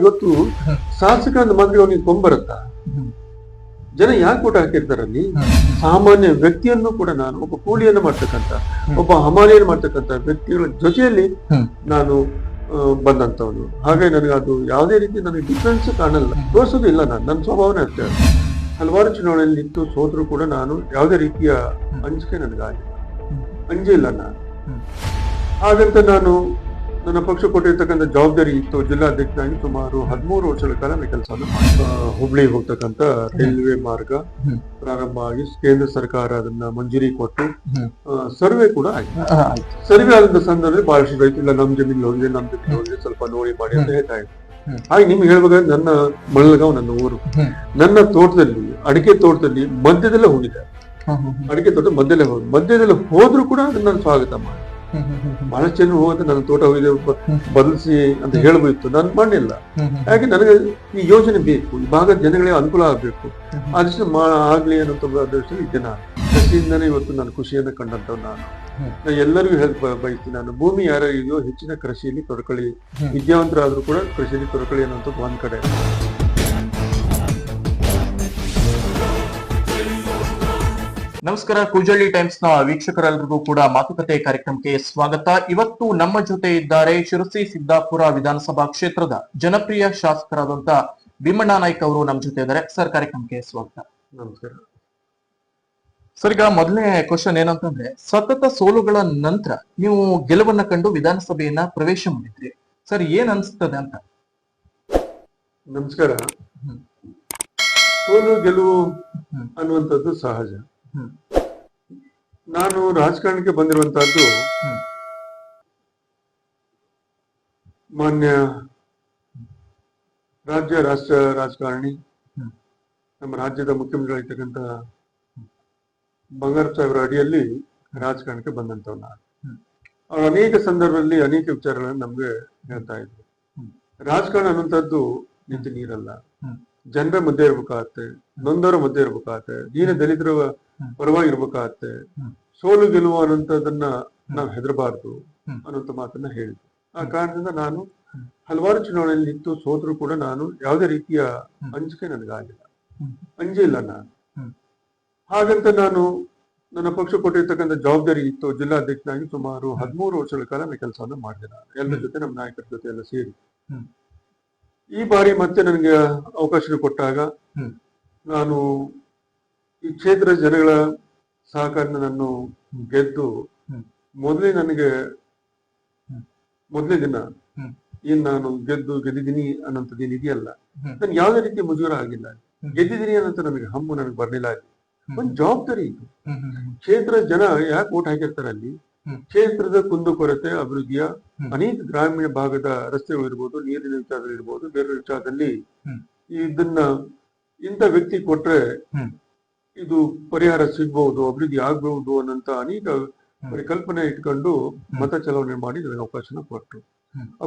ಇವತ್ತು ಶಾಸಕ ಅಂತ ಮಾತ್ರ ಅವನಿಗೆ ಕೊಂಬರುತ್ತಾ? ಜನ ಯಾಕೆ ಓಟ್ ಹಾಕಿರ್ತಾರಲ್ಲಿ? ಸಾಮಾನ್ಯ ವ್ಯಕ್ತಿಯನ್ನು ಕೂಡ ನಾನು ಒಬ್ಬ ಕೂಲಿಯನ್ನು ಮಾಡ್ತಕ್ಕಂಥ, ಒಬ್ಬ ಹಮಾಲಿಯನ್ನು ಮಾಡ್ತಕ್ಕಂಥ ವ್ಯಕ್ತಿಗಳ ಜೊತೆಯಲ್ಲಿ ನಾನು ಬಂದಂತವನು. ಹಾಗೆ ನನಗೆ ಅದು ಯಾವುದೇ ರೀತಿ ನನಗೆ ಡಿಫ್ರೆನ್ಸ್ ಕಾಣಲ್ಲ, ತೋರಿಸೋದು ಇಲ್ಲ. ನನ್ನ ಸ್ವಭಾವನೆ ಅಷ್ಟೇ. ಹಲವಾರು ಚುನಾವಣೆಯಲ್ಲಿ ನಿಂತು ಸೋತರು ಕೂಡ ನಾನು ಯಾವುದೇ ರೀತಿಯ ಅಂಜಿಕೆ ನನಗಾಗಿಲ್ಲ, ಅಂಜಿಲ್ಲ ನಾನು. ಹಾಗಂತ ನಾನು ನನ್ನ ಪಕ್ಷ ಕೊಟ್ಟಿರ್ತಕ್ಕಂಥ ಜವಾಬ್ದಾರಿ ಇತ್ತು. ಜಿಲ್ಲಾಧ್ಯಕ್ಷನಾಗಿ ಸುಮಾರು 13 ವರ್ಷಗಳ ಕಾಲ ಕೆಲಸವನ್ನು ಮಾಡಿ ಹುಬ್ಳಿಗೆ ಹೋಗ್ತಕ್ಕಂಥ ರೈಲ್ವೆ ಮಾರ್ಗ ಪ್ರಾರಂಭ ಆಗಿ ಕೇಂದ್ರ ಸರ್ಕಾರ ಅದನ್ನ ಮಂಜೂರಿ ಕೊಟ್ಟು ಸರ್ವೆ ಕೂಡ ಆಯ್ತು. ಸರ್ವೆ ಆದಂತ ಸಂದರ್ಭದಲ್ಲಿ ಬಹಳಷ್ಟು ರೈತರು ನಮ್ ಜಮೀನು ಹೋಗಿದೆ, ನಮ್ ಜಮೀನು ಹೋಗಿದೆ, ಸ್ವಲ್ಪ ನೋಡಿ ಮಾಡಿ ಅಂತ ಹೇಳ್ತಾ ಇದ್ರು. ಹಾಗೆ ನಿಮ್ಗೆ ಹೇಳ್ಬೇಕಾದ್ರೆ ನನ್ನ ಮಳಗಾವ್ ನನ್ನ ಊರು, ನನ್ನ ತೋಟದಲ್ಲಿ ಅಡಿಕೆ ತೋಟದಲ್ಲಿ ಮಧ್ಯದಲ್ಲೇ ಹೋಗಿದೆ. ಅಡಿಕೆ ತೋಟ ಮಧ್ಯದಲ್ಲೇ ಹೋದ್ರು ಕೂಡ ಅದನ್ನ ಸ್ವಾಗತ ಮಾಡಿ ಬಹಳಷ್ಟು ಜನ ಹೋಗುತ್ತೆ. ನನ್ನ ತೋಟ ಹೋಗಿದೆ ಬದಲಿಸಿ ಅಂತ ಹೇಳ್ಬೋದಿತ್ತು, ನಾನು ಮಾಡಿಲ್ಲ. ಯಾಕೆ ನನಗೆ ಈ ಯೋಜನೆ ಬೇಕು, ಈ ಭಾಗದ ಜನಗಳಿಗೆ ಅನುಕೂಲ ಆಗ್ಬೇಕು, ಅದಷ್ಟು ಆಗ್ಲಿ ಅನ್ನೋ ದೃಷ್ಟಿಯಲ್ಲಿ ಇದ್ದೆ ನಾನು. ಕೃಷಿಯಿಂದನೇ ಇವತ್ತು ನಾನು ಖುಷಿಯನ್ನು ಕಂಡಂತವ್ ನಾನು ಎಲ್ಲರಿಗೂ ಬಯಸ್ತೀನಿ. ನಾನು ಭೂಮಿ ಯಾರ್ಯಾರು ಇದೆಯೋ ಹೆಚ್ಚಿನ ಕೃಷಿಯಲ್ಲಿ ತೊಡ್ಕೊಳ್ಳಿ, ವಿದ್ಯಾವಂತರಾದ್ರೂ ಕೂಡ ಕೃಷಿಯಲ್ಲಿ ತೊಡ್ಕೊಳ್ಳಿ ಅನ್ನೋಂಥದ್ದು ಒಂದ್ ಕಡೆ. ನಮಸ್ಕಾರ, ಕುಜಳ್ಳಿ ಟೈಮ್ಸ್ ನ ವೀಕ್ಷಕರೆಲ್ಲರಿಗೂ ಕೂಡ ಮಾತುಕತೆ ಕಾರ್ಯಕ್ರಮಕ್ಕೆ ಸ್ವಾಗತ. ಇವತ್ತು ನಮ್ಮ ಜೊತೆ ಇದ್ದಾರೆ ಶಿರಸಿ ಸಿದ್ದಾಪುರ ವಿಧಾನಸಭಾ ಕ್ಷೇತ್ರದ ಜನಪ್ರಿಯ ಶಾಸಕರಾದಂತ ಭೀಮಣ್ಣ ನಾಯ್ಕ ಅವರು ನಮ್ಮ ಜೊತೆ ಇದ್ದಾರೆ. ಸರ್, ಕಾರ್ಯಕ್ರಮಕ್ಕೆ ಸ್ವಾಗತ. ನಮಸ್ಕಾರ ಸರ್. ಈಗ ಮೊದಲನೇ ಕ್ವಶನ್ ಏನಂತಂದ್ರೆ, ಸತತ ಸೋಲುಗಳ ನಂತರ ನೀವು ಗೆಲುವನ್ನ ಕಂಡು ವಿಧಾನಸಭೆಯನ್ನ ಪ್ರವೇಶ ಮಾಡಿದ್ರಿ. ಸರ್, ಏನ್ ಅನ್ಸ್ತದೆ ಅಂತ? ನಮಸ್ಕಾರ. ಸೋಲು ಗೆಲುವು ಅನ್ನುವಂಥದ್ದು ಸಹಜ. ನಾನು ರಾಜಕಾರಣಕ್ಕೆ ಬಂದಿರುವಂತಹದ್ದು ಮಾನ್ಯ ರಾಷ್ಟ್ರ ರಾಜಕಾರಣಿ, ನಮ್ಮ ರಾಜ್ಯದ ಮುಖ್ಯಮಂತ್ರಿಗಳಿರ್ತಕ್ಕಂಥ ಬಂಗಾರಪ್ಪ ಸಾಹೇಬರ ಅಡಿಯಲ್ಲಿ ರಾಜಕಾರಣಕ್ಕೆ ಬಂದಂತವ್ ನಾನು. ಅವ್ರು ಅನೇಕ ಸಂದರ್ಭದಲ್ಲಿ ಅನೇಕ ವಿಚಾರಗಳನ್ನು ನಮ್ಗೆ ಹೇಳ್ತಾ ಇದ್ರು. ರಾಜಕಾರಣ ಅನ್ನುವಂಥದ್ದು ನಿಂತು ನೀರಲ್ಲ, ಜನರ ಮಧ್ಯೆ ಇರ್ಬೇಕಾಗತ್ತೆ, ನೊಂದವರ ಮಧ್ಯೆ ಇರ್ಬೇಕಾಗತ್ತೆ, ದೀನ ದಲಿತರ ಪರವಾಗಿ ಇರ್ಬೇಕಾಗತ್ತೆ. ಸೋಲು ಗೆಲುವು ಅನ್ನೋಂಥದ್ದನ್ನ ನಾವು ಹೆದರಬಾರ್ದು ಅನ್ನೋಂಥ ಮಾತನ್ನ ಹೇಳಿದ್ರು. ಆ ಕಾರಣದಿಂದ ನಾನು ಹಲವಾರು ಚುನಾವಣೆಯಲ್ಲಿ ನಿಂತು ಸೋತರು ಕೂಡ ನಾನು ಯಾವುದೇ ರೀತಿಯ ಅಂಜಿಕೆ ನನಗಾಗಿಲ್ಲ, ಅಂಜಿಲ್ಲ ನಾನು. ಹಾಗಂತ ನಾನು ನನ್ನ ಪಕ್ಷ ಕೊಟ್ಟಿರ್ತಕ್ಕಂಥ ಜವಾಬ್ದಾರಿ ಇತ್ತು. ಜಿಲ್ಲಾಧ್ಯಕ್ಷನಾಗಿ ಸುಮಾರು 13 ವರ್ಷಗಳ ಕಾಲ ಕೆಲಸವನ್ನು ಮಾಡಿದೆ ನಾನು, ಎಲ್ಲರ ಜೊತೆ, ನಮ್ಮ ನಾಯಕರ ಜೊತೆ ಎಲ್ಲ ಸೇರಿ. ಈ ಬಾರಿ ಮತ್ತೆ ನನಗೆ ಅವಕಾಶ ಕೊಟ್ಟಾಗ ನಾನು ಈ ಕ್ಷೇತ್ರದ ಜನಗಳ ಸಹಕಾರನ ನಾನು ಗೆದ್ದು ಮೊದಲನೇ ದಿನ ಏನ್ ನಾನು ಗೆದ್ದಿದ್ದೀನಿ ಅನ್ನೋಂಥದ್ದು ಏನ್ ಇದೆಯಲ್ಲ, ನನ್ಗೆ ಯಾವುದೇ ರೀತಿಯ ಮುಜುಗರ ಆಗಿಲ್ಲ. ಗೆದ್ದಿದ್ದೀನಿ ಅನ್ನೋಂಥ ನನಗೆ ಹಮ್ಮು ನನಗೆ ಬರ್ಲಿಲ್ಲ. ಅಲ್ಲಿ ಒಂದ್ ಜವಾಬ್ದಾರಿ ಇತ್ತು. ಕ್ಷೇತ್ರದ ಜನ ಯಾಕೆ ಓಟ್ ಹಾಕಿರ್ತಾರೆ ಅಲ್ಲಿ, ಕ್ಷೇತ್ರದ ಕುಂದುಕೊರತೆ ಅಭಿವೃದ್ಧಿಯ ಅನೇಕ ಗ್ರಾಮೀಣ ಭಾಗದ ರಸ್ತೆಗಳು ಇರ್ಬೋದು, ನೀರಿನ ವಿಚಾರದಲ್ಲಿ ಇರ್ಬೋದು, ಬೇರೆ ವಿಚಾರದಲ್ಲಿ ಇದನ್ನ ಇಂಥ ವ್ಯಕ್ತಿ ಕೊಟ್ರೆ ಇದು ಪರಿಹಾರ ಸಿಗ್ಬಹುದು, ಅಭಿವೃದ್ಧಿ ಆಗ್ಬಹುದು ಅನ್ನಂತ ಅನೇಕ ಪರಿಕಲ್ಪನೆ ಇಟ್ಕೊಂಡು ಮತ ಚಲಾವಣೆ ಮಾಡಿ ನನಗೆ ಅವಕಾಶನ ಕೊಟ್ಟರು.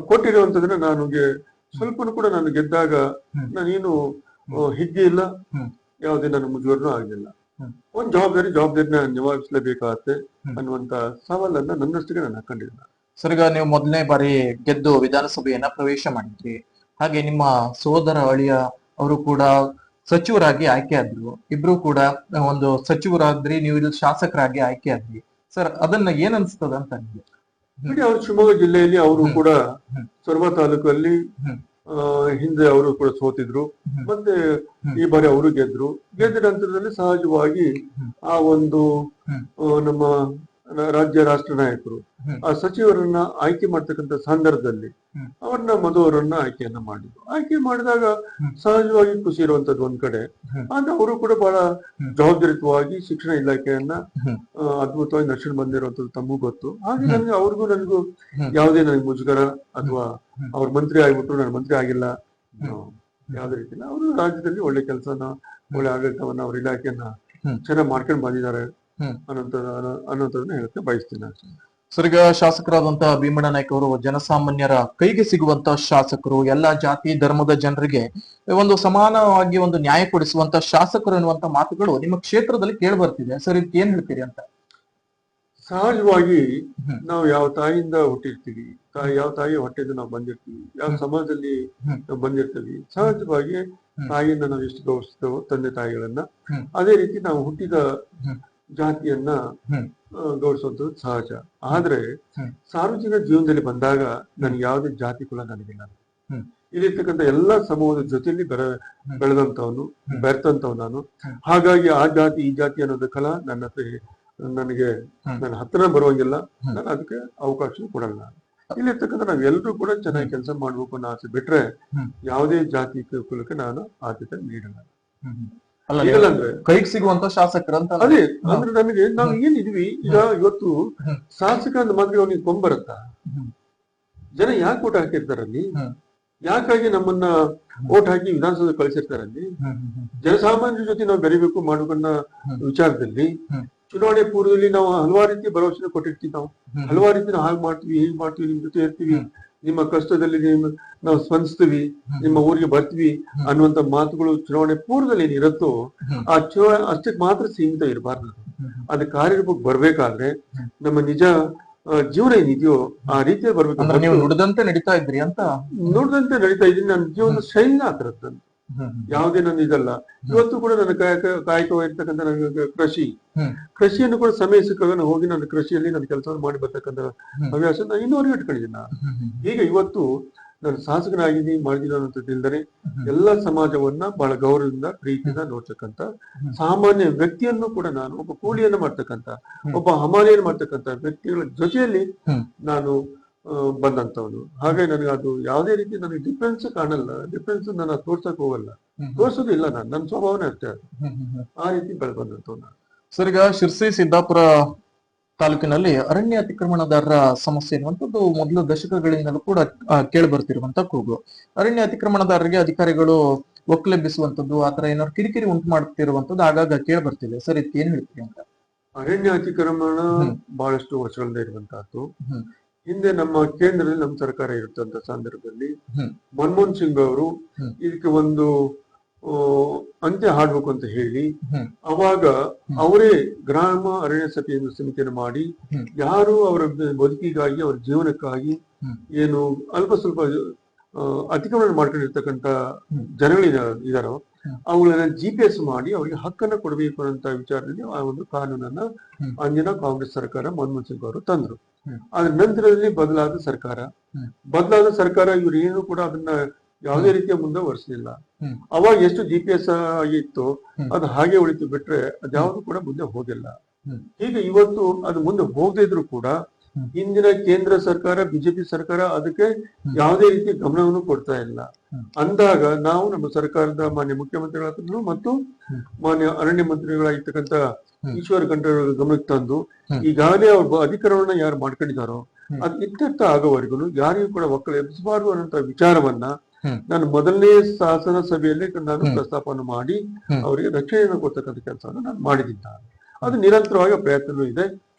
ಕೊಟ್ಟಿರುವಂತಂದ್ರೆ ನನಗೆ ಸ್ವಲ್ಪನೂ ಕೂಡ ನಾನು ಗೆದ್ದಾಗ ನಾನೇನು ಹಿಗ್ಗೆ ಇಲ್ಲ, ಯಾವುದೇ ನನ್ನ ಮುಜುಗರನೂ ಆಗಲಿಲ್ಲ. ಒಂದ್ ಜವಾಬ್ದಾರಿನ ನಿಭಾಯಿಸಲೇಬೇಕಾಗತ್ತೆ ಅನ್ನುವಂತ ಸವಾಲನ್ನ ನನ್ನಷ್ಟಿಗೆ ನಾನು ಹಾಕೊಂಡಿದ್ದೆ. ಸರ್, ಈಗ ನೀವು ಮೊದಲನೇ ಬಾರಿ ಗೆದ್ದು ವಿಧಾನಸಭೆಯನ್ನ ಪ್ರವೇಶ ಮಾಡಿದ್ರಿ. ಹಾಗೆ ನಿಮ್ಮ ಸೋದರ ಅಳಿಯ ಅವರು ಕೂಡ ಸಚಿವರಾಗಿ ಆಯ್ಕೆ ಆದ್ರು. ಇಬ್ರು ಕೂಡ ಒಂದು ಸಚಿವರಾದ್ರಿ, ನೀವು ಇಲ್ಲಿ ಶಾಸಕರಾಗಿ ಆಯ್ಕೆ ಆದ್ರಿ. ಸರ್, ಅದನ್ನ ಏನ್ ಅನ್ಸ್ತದ ಅಂತ ನಿಮ್ಗೆ? ಅವರು ಶಿವಮೊಗ್ಗ ಜಿಲ್ಲೆಯಲ್ಲಿ ಅವರು ಕೂಡ ಸೊರಬ ತಾಲೂಕಲ್ಲಿ ಹಿಂದೆ ಅವರು ಕೂಡ ಸೋತಿದ್ರು, ಮತ್ತೆ ಈ ಬಾರಿ ಅವರು ಗೆದ್ದ ನಂತರದಲ್ಲಿ ಸಹಜವಾಗಿ ಆ ಒಂದು ನಮ್ಮ ರಾಷ್ಟ್ರ ನಾಯಕರು ಆ ಸಚಿವರನ್ನ ಆಯ್ಕೆ ಮಾಡ್ತಕ್ಕಂಥ ಸಂದರ್ಭದಲ್ಲಿ ಅವ್ರನ್ನ ಮಧುವರನ್ನ ಆಯ್ಕೆಯನ್ನ ಮಾಡಿದ್ರು. ಆಯ್ಕೆ ಮಾಡಿದಾಗ ಸಹಜವಾಗಿ ಖುಷಿ ಇರುವಂತದ್ದು ಒಂದ್ ಕಡೆ, ಆದ್ರೆ ಅವರು ಕೂಡ ಬಹಳ ಜವಾಬ್ದಾರಿಯುತವಾಗಿ ಶಿಕ್ಷಣ ಇಲಾಖೆಯನ್ನ ಅದ್ಭುತವಾಗಿ ನಡ್ಸ್ಕೊಂಡು ಬಂದಿರುವಂತದ್ದು ತಮಗೂ ಗೊತ್ತು. ಹಾಗೆ ನನಗೆ ನನಗೂ ಯಾವುದೇ ನನಗೆ ಮುಜುಗರ ಅಥವಾ ಅವ್ರ ಮಂತ್ರಿ ಆಗ್ಬಿಟ್ರು ನಾನು ಮಂತ್ರಿ ಆಗಿಲ್ಲ, ಯಾವ್ದೇ ರೀತಿ ಇಲ್ಲ. ಅವರು ರಾಜ್ಯದಲ್ಲಿ ಒಳ್ಳೆ ಕೆಲಸನ, ಒಳ್ಳೆ ಆಡಳಿತವನ್ನ, ಅವ್ರ ಇಲಾಖೆಯನ್ನ ಚೆನ್ನಾಗಿ ಮಾಡ್ಕೊಂಡು ಬಂದಿದ್ದಾರೆ ಅನ್ನೋದನ್ನ ಹೇಳಕ್ಕೆ ಬಯಸ್ತೀನಿ. ಸರ್, ಈಗ ಶಾಸಕರಾದಂತಹ ಭೀಮಣ್ಣ ನಾಯ್ಕ ಅವರು ಜನಸಾಮಾನ್ಯರ ಕೈಗೆ ಸಿಗುವಂತ ಶಾಸಕರು, ಎಲ್ಲಾ ಜಾತಿ ಧರ್ಮದ ಜನರಿಗೆ ಒಂದು ಸಮಾನವಾಗಿ ಒಂದು ನ್ಯಾಯ ಕೊಡಿಸುವಂತ ಶಾಸಕರು ಎನ್ನುವಂತ ಮಾತುಗಳು ನಿಮ್ಮ ಕ್ಷೇತ್ರದಲ್ಲಿ ಕೇಳಿ ಬರ್ತಿದೆ. ಸರ್, ಇದಕ್ಕೆ ಏನ್ ಹೇಳ್ತೀರಿ ಅಂತ? ಸಹಜವಾಗಿ ಹ್ಮ್. ನಾವು ಯಾವ ತಾಯಿಯಿಂದ ಹುಟ್ಟಿರ್ತೀವಿ, ಯಾವ ತಾಯಿ ಹೊಟ್ಟೆಯಿಂದ ನಾವು ಬಂದಿರ್ತೀವಿ, ಯಾವ ಸಮಾಜದಲ್ಲಿ ಹ್ಮ್. ನಾವು ಬಂದಿರ್ತೀವಿ, ಸಹಜವಾಗಿ ತಾಯಿಯನ್ನ ನಾವು ಎಷ್ಟು ಗೌರವಿಸ್ತೇವೋ ತಂದೆ ತಾಯಿಗಳನ್ನ, ಹ್ಮ್. ಅದೇ ರೀತಿ ನಾವು ಹುಟ್ಟಿದ ಹ್ಮ್. ಜಾತಿಯನ್ನ ಹ್ಮ್. ಗೌರವಿಸುವಂಥದ್ದು ಸಹಜ. ಆದ್ರೆ ಹ್ಮ್. ಸಾರ್ವಜನಿಕ ಜೀವನದಲ್ಲಿ ಬಂದಾಗ ನನಗೆ ಯಾವುದೇ ಜಾತಿ ಕುಲ ನನಗಿಲ್ಲ. ಹ್ಮ್. ಇಲ್ಲಿರ್ತಕ್ಕಂಥ ಎಲ್ಲಾ ಸಮೂಹದ ಜೊತೆಯಲ್ಲಿ ಬೆಳೆದಂತವನು, ಹ್ಮ್. ಬೆರ್ತಂತವ್ ನಾನು. ಹ್ಮ್. ಹಾಗಾಗಿ ಆ ಜಾತಿ ಈ ಜಾತಿ ಅನ್ನೋದು ಕಲ ನನಗೆ ಹ್ಮ್. ನನ್ನ ಹತ್ರ ಬರುವಂಗಿಲ್ಲ. ಹ್ಮ್. ನಾನು ಅದಕ್ಕೆ ಅವಕಾಶ ಕೊಡಲ್ಲ. ಇಲ್ಲಿರ್ತಕ್ಕಂಥ ನಾವೆಲ್ಲರೂ ಕೂಡ ಚೆನ್ನಾಗಿ ಕೆಲಸ ಮಾಡ್ಬೇಕು ಅನ್ನೋ ಆಸೆ ಬಿಟ್ರೆ ಹ್ಮ್. ಯಾವುದೇ ಜಾತಿ ಕುಲಕ್ಕೆ ನಾನು ಆದ್ಯತೆ ನೀಡಲ್ಲ. ಹ್ಮ್. ಅಲ್ಲ, ಈಗಲ್ಲ ಅಂದ್ರೆ ಕೈಗೆ ಸಿಗುವಂತ ಶಾಸಕರಂತ ಅದೇ ಅಂದ್ರೆ ನನಗೆ ನಾವು ಏನಿದ್ವಿ ಈಗ ಇವತ್ತು ಹ್ಮ್. ಶಾಸಕ ಅಂತ ಮಾತ್ರ ಅವನಿಗೆ ಕೊಂಬರುತ್ತಾ? ಹ್ಮ್. ಜನ ಯಾಕೆ ಓಟ್ ಹಾಕಿರ್ತಾರಲ್ಲಿ? ಹ್ಮ್. ಯಾಕಾಗಿ ನಮ್ಮನ್ನ ಓಟ್ ಹಾಕಿ ವಿಧಾನಸೌಧ ಕಳಿಸಿರ್ತಾರಲ್ಲಿ? ಜನಸಾಮಾನ್ಯರ ಜೊತೆ ನಾವು ಬೆರಿಬೇಕು ಮಾಡೋಕನ್ನ ವಿಚಾರದಲ್ಲಿ ಹ್ಮ್. ಚುನಾವಣೆ ಪೂರ್ವದಲ್ಲಿ ನಾವು ಹಲವಾರು ರೀತಿ ಭರವಸೆ ಕೊಟ್ಟಿರ್ತೀವಿ. ನಾವು ಹ್ಮ್. ಹಲವಾರು ರೀತಿ ನಾವು ಹಾಗೆ ಮಾಡ್ತೀವಿ, ಹೀಗೆ ಮಾಡ್ತೀವಿ, ನಿಮ್ ಜೊತೆ ಇರ್ತೀವಿ, ನಿಮ್ಮ ಕಷ್ಟದಲ್ಲಿ ನಾವು ಸ್ಪಂದಿಸ್ತೀವಿ, ನಿಮ್ಮ ಊರಿಗೆ ಬರ್ತೀವಿ ಅನ್ನುವಂತ ಮಾತುಗಳು ಚುನಾವಣೆ ಪೂರ್ವದಲ್ಲಿ ಏನಿರುತ್ತೋ ಆ ಚುನಾವಣೆ ಅಷ್ಟಕ್ಕೆ ಮಾತ್ರ ಸೀಮಿತ ಇರಬಾರ್ದು. ಅದು ಕಾರ್ಯರೂಪಕ್ಕೆ ಬರ್ಬೇಕಾದ್ರೆ ನಮ್ಮ ನಿಜ ಜೀವನ ಏನಿದೆಯೋ ಆ ರೀತಿಯಲ್ಲಿ ಬರ್ಬೇಕು. ನೀವು ನುಡಿದಂತೆ ನಡೀತಾ ಇದ್ರಿ ಅಂತ ನೋಡಿದಂತೆ ನಡೀತಾ ಇದ್ದೀನಿ. ನನ್ನ ಜೀವನದ ಶೈಲಿ ಆ ಥರದ್ದು. ಯಾವುದೇ ನನ್ನ ಇದಲ್ಲ. ಇವತ್ತು ಕೂಡ ನನ್ನ ಕಾಯಕವಾಗಿರ್ತಕ್ಕಂಥ ನನ್ನ ಕೃಷಿಯನ್ನು ಕೂಡ ಸಮಯ ಸಿಕ್ಕಾಗ ನಾನು ಹೋಗಿ ನನ್ನ ಕೃಷಿಯಲ್ಲಿ ನನ್ನ ಕೆಲಸವನ್ನು ಮಾಡಿ ಬರ್ತಕ್ಕಂಥ ಹವ್ಯಾಸ ನಾನು ಇನ್ನೂವರೆಗೆ ಇಟ್ಕೊಂಡಿದ್ದೀನಿ ನಾನು. ಈಗ ಇವತ್ತು ನಾನು ಶಾಸಕನಾಗಿದ್ದೀನಿ ಮಾಡಿದ್ದೀನಿ ಅನ್ನೋದಿಲ್ಲದೆ ಎಲ್ಲ ಸಮಾಜವನ್ನ ಬಹಳ ಗೌರವದಿಂದ ಪ್ರೀತಿಯಿಂದ ನೋಡ್ತಕ್ಕಂಥ ಸಾಮಾನ್ಯ ವ್ಯಕ್ತಿಯನ್ನು ಕೂಡ ನಾನು ಒಬ್ಬ ಕೂಲಿಯನ್ನು ಮಾಡ್ತಕ್ಕಂಥ ಒಬ್ಬ ಹಮಾಲಿಯನ್ನು ಮಾಡ್ತಕ್ಕಂಥ ವ್ಯಕ್ತಿಗಳ ಜೊತೆಯಲ್ಲಿ ನಾನು ಬಂದಂತವನು. ಹಾಗಾಗಿ ನನಗೆ ಅದು ಯಾವುದೇ ರೀತಿ ನನಗೆ ಡಿಫ್ರೆನ್ಸ್ ಕಾಣಲ್ಲ. ಡಿಫ್ರೆನ್ಸ್ ನಾನು ತೋರ್ಸಕ್ ಹೋಗಲ್ಲ, ತೋರ್ಸೋದು ಇಲ್ಲ. ನನ್ನ ಸ್ವಭಾವನೆ ಅಷ್ಟೇ ಅದು. ಆ ರೀತಿ ಬಂದಂತವ್ ನಾನು. ಸರ್, ಈಗ ಶಿರ್ಸಿ ಸಿದ್ದಾಪುರ ತಾಲೂಕಿನಲ್ಲಿ ಅರಣ್ಯ ಅತಿಕ್ರಮಣದಾರರ ಸಮಸ್ಯೆ ಎನ್ನುವಂಥದ್ದು ಮೊದಲು ದಶಕಗಳಿಂದಲೂ ಕೂಡ ಕೇಳಿ ಬರ್ತಿರುವಂತ ಕೂಗು. ಅರಣ್ಯ ಅತಿಕ್ರಮಣದಾರರಿಗೆ ಅಧಿಕಾರಿಗಳು ಒಕ್ಕಲೆಬ್ಬಿಸುವಂತದ್ದು, ಆತರ ಏನಾದ್ರು ಕಿರಿಕಿರಿ ಉಂಟು ಮಾಡ್ತಿರುವಂತದ್ದು ಆಗಾಗ ಕೇಳಿ ಬರ್ತಿದೆ. ಸರ್, ಇದಕ್ಕೆ ಏನ್ ಹೇಳ್ತೀರಿ ಅಂತ? ಅರಣ್ಯ ಅತಿಕ್ರಮಣ ಬಹಳಷ್ಟು ವರ್ಷಗಳಿಂದ ಇರುವಂತಹದ್ದು. ಹಿಂದೆ ನಮ್ಮ ಕೇಂದ್ರದಲ್ಲಿ ನಮ್ಮ ಸರ್ಕಾರ ಇರುತ್ತಂತ ಸಂದರ್ಭದಲ್ಲಿ ಮನಮೋಹನ್ ಸಿಂಗ್ ಅವರು ಇದಕ್ಕೆ ಒಂದು ಅಂತ್ಯ ಹಾಡ್ಬೇಕು ಅಂತ ಹೇಳಿ ಅವಾಗ ಅವರೇ ಗ್ರಾಮ ಅರಣ್ಯ ಸಮಿತಿಯನ್ನು ಮಾಡಿ ಯಾರು ಅವರ ಬದುಕಿಗಾಗಿ ಅವರ ಜೀವನಕ್ಕಾಗಿ ಏನು ಅಲ್ಪ ಸ್ವಲ್ಪ ಅತಿಕ್ರಮಣ ಮಾಡ್ಕೊಂಡಿರ್ತಕ್ಕಂಥ ಜನಗಳಿದಾರೋ ಅವುಗಳನ್ನ GPS ಮಾಡಿ ಅವರಿಗೆ ಹಕ್ಕನ್ನ ಕೊಡಬೇಕು ಅಂತ ವಿಚಾರದಲ್ಲಿ ಆ ಒಂದು ಕಾನೂನನ್ನ ಅಂದಿನ ಕಾಂಗ್ರೆಸ್ ಸರ್ಕಾರ ಮನಮೋಹನ್ ಸಿಂಗ್ ಅವರು ತಂದ್ರು. ಅದ್ರ ನಂತರದಲ್ಲಿ ಬದಲಾದ ಸರ್ಕಾರ ಇವ್ರು ಏನು ಕೂಡ ಅದನ್ನ ಯಾವುದೇ ರೀತಿಯ ಮುಂದುವರಿಸಲಿಲ್ಲ. ಅವಾಗ ಎಷ್ಟು GPS ಆಗಿತ್ತು ಅದು ಹಾಗೆ ಉಳಿತು ಬಿಟ್ರೆ ಅದ್ಯಾವುದು ಕೂಡ ಮುಂದೆ ಹೋಗಿಲ್ಲ. ಹೀಗೆ ಇವತ್ತು ಅದು ಮುಂದೆ ಹೋಗದೇ ಇದ್ರು ಕೂಡ ಹಿಂದಿನ ಕೇಂದ್ರ ಸರ್ಕಾರ ಬಿಜೆಪಿ ಸರ್ಕಾರ ಅದಕ್ಕೆ ಯಾವುದೇ ರೀತಿ ಗಮನವನ್ನು ಕೊಡ್ತಾ ಇಲ್ಲ. ಅಂದಾಗ ನಾವು ನಮ್ಮ ಸರ್ಕಾರದ ಮಾನ್ಯ ಮುಖ್ಯಮಂತ್ರಿಗಳ ಮತ್ತು ಮಾನ್ಯ ಅರಣ್ಯ ಮಂತ್ರಿಗಳಾಗಿರ್ತಕ್ಕಂಥ ಈಶ್ವರ್ ಖಂಡ್ರೆ ಗಮನಕ್ಕೆ ತಂದು ಈಗಾಗಲೇ ಅವ್ರ ಅಧಿಕಾರವನ್ನ ಯಾರು ಮಾಡ್ಕೊಂಡಿದ್ದಾರೋ ಅದು ಇತ್ಯರ್ಥ ಆಗೋವರೆಗೂ ಯಾರಿಗೂ ಕೂಡ ಒಕ್ಕಲು ಎಬ್ಬಿಸಬಾರದು ಅನ್ನೋ ವಿಚಾರವನ್ನ ನಾನು ಮೊದಲನೇ ಶಾಸನ ಸಭೆಯಲ್ಲಿ ನಾನು ಪ್ರಸ್ತಾಪವನ್ನು ಮಾಡಿ ಅವರಿಗೆ ರಕ್ಷಣೆಯನ್ನು ಕೊಡ್ತಕ್ಕಂಥ ಕೆಲಸವನ್ನು ನಾನು ಮಾಡಿದ್ದೀನಿ. ಅದು ನಿರಂತರವಾಗಿ ಪ್ರಯತ್ನವೂ ಇದೆ.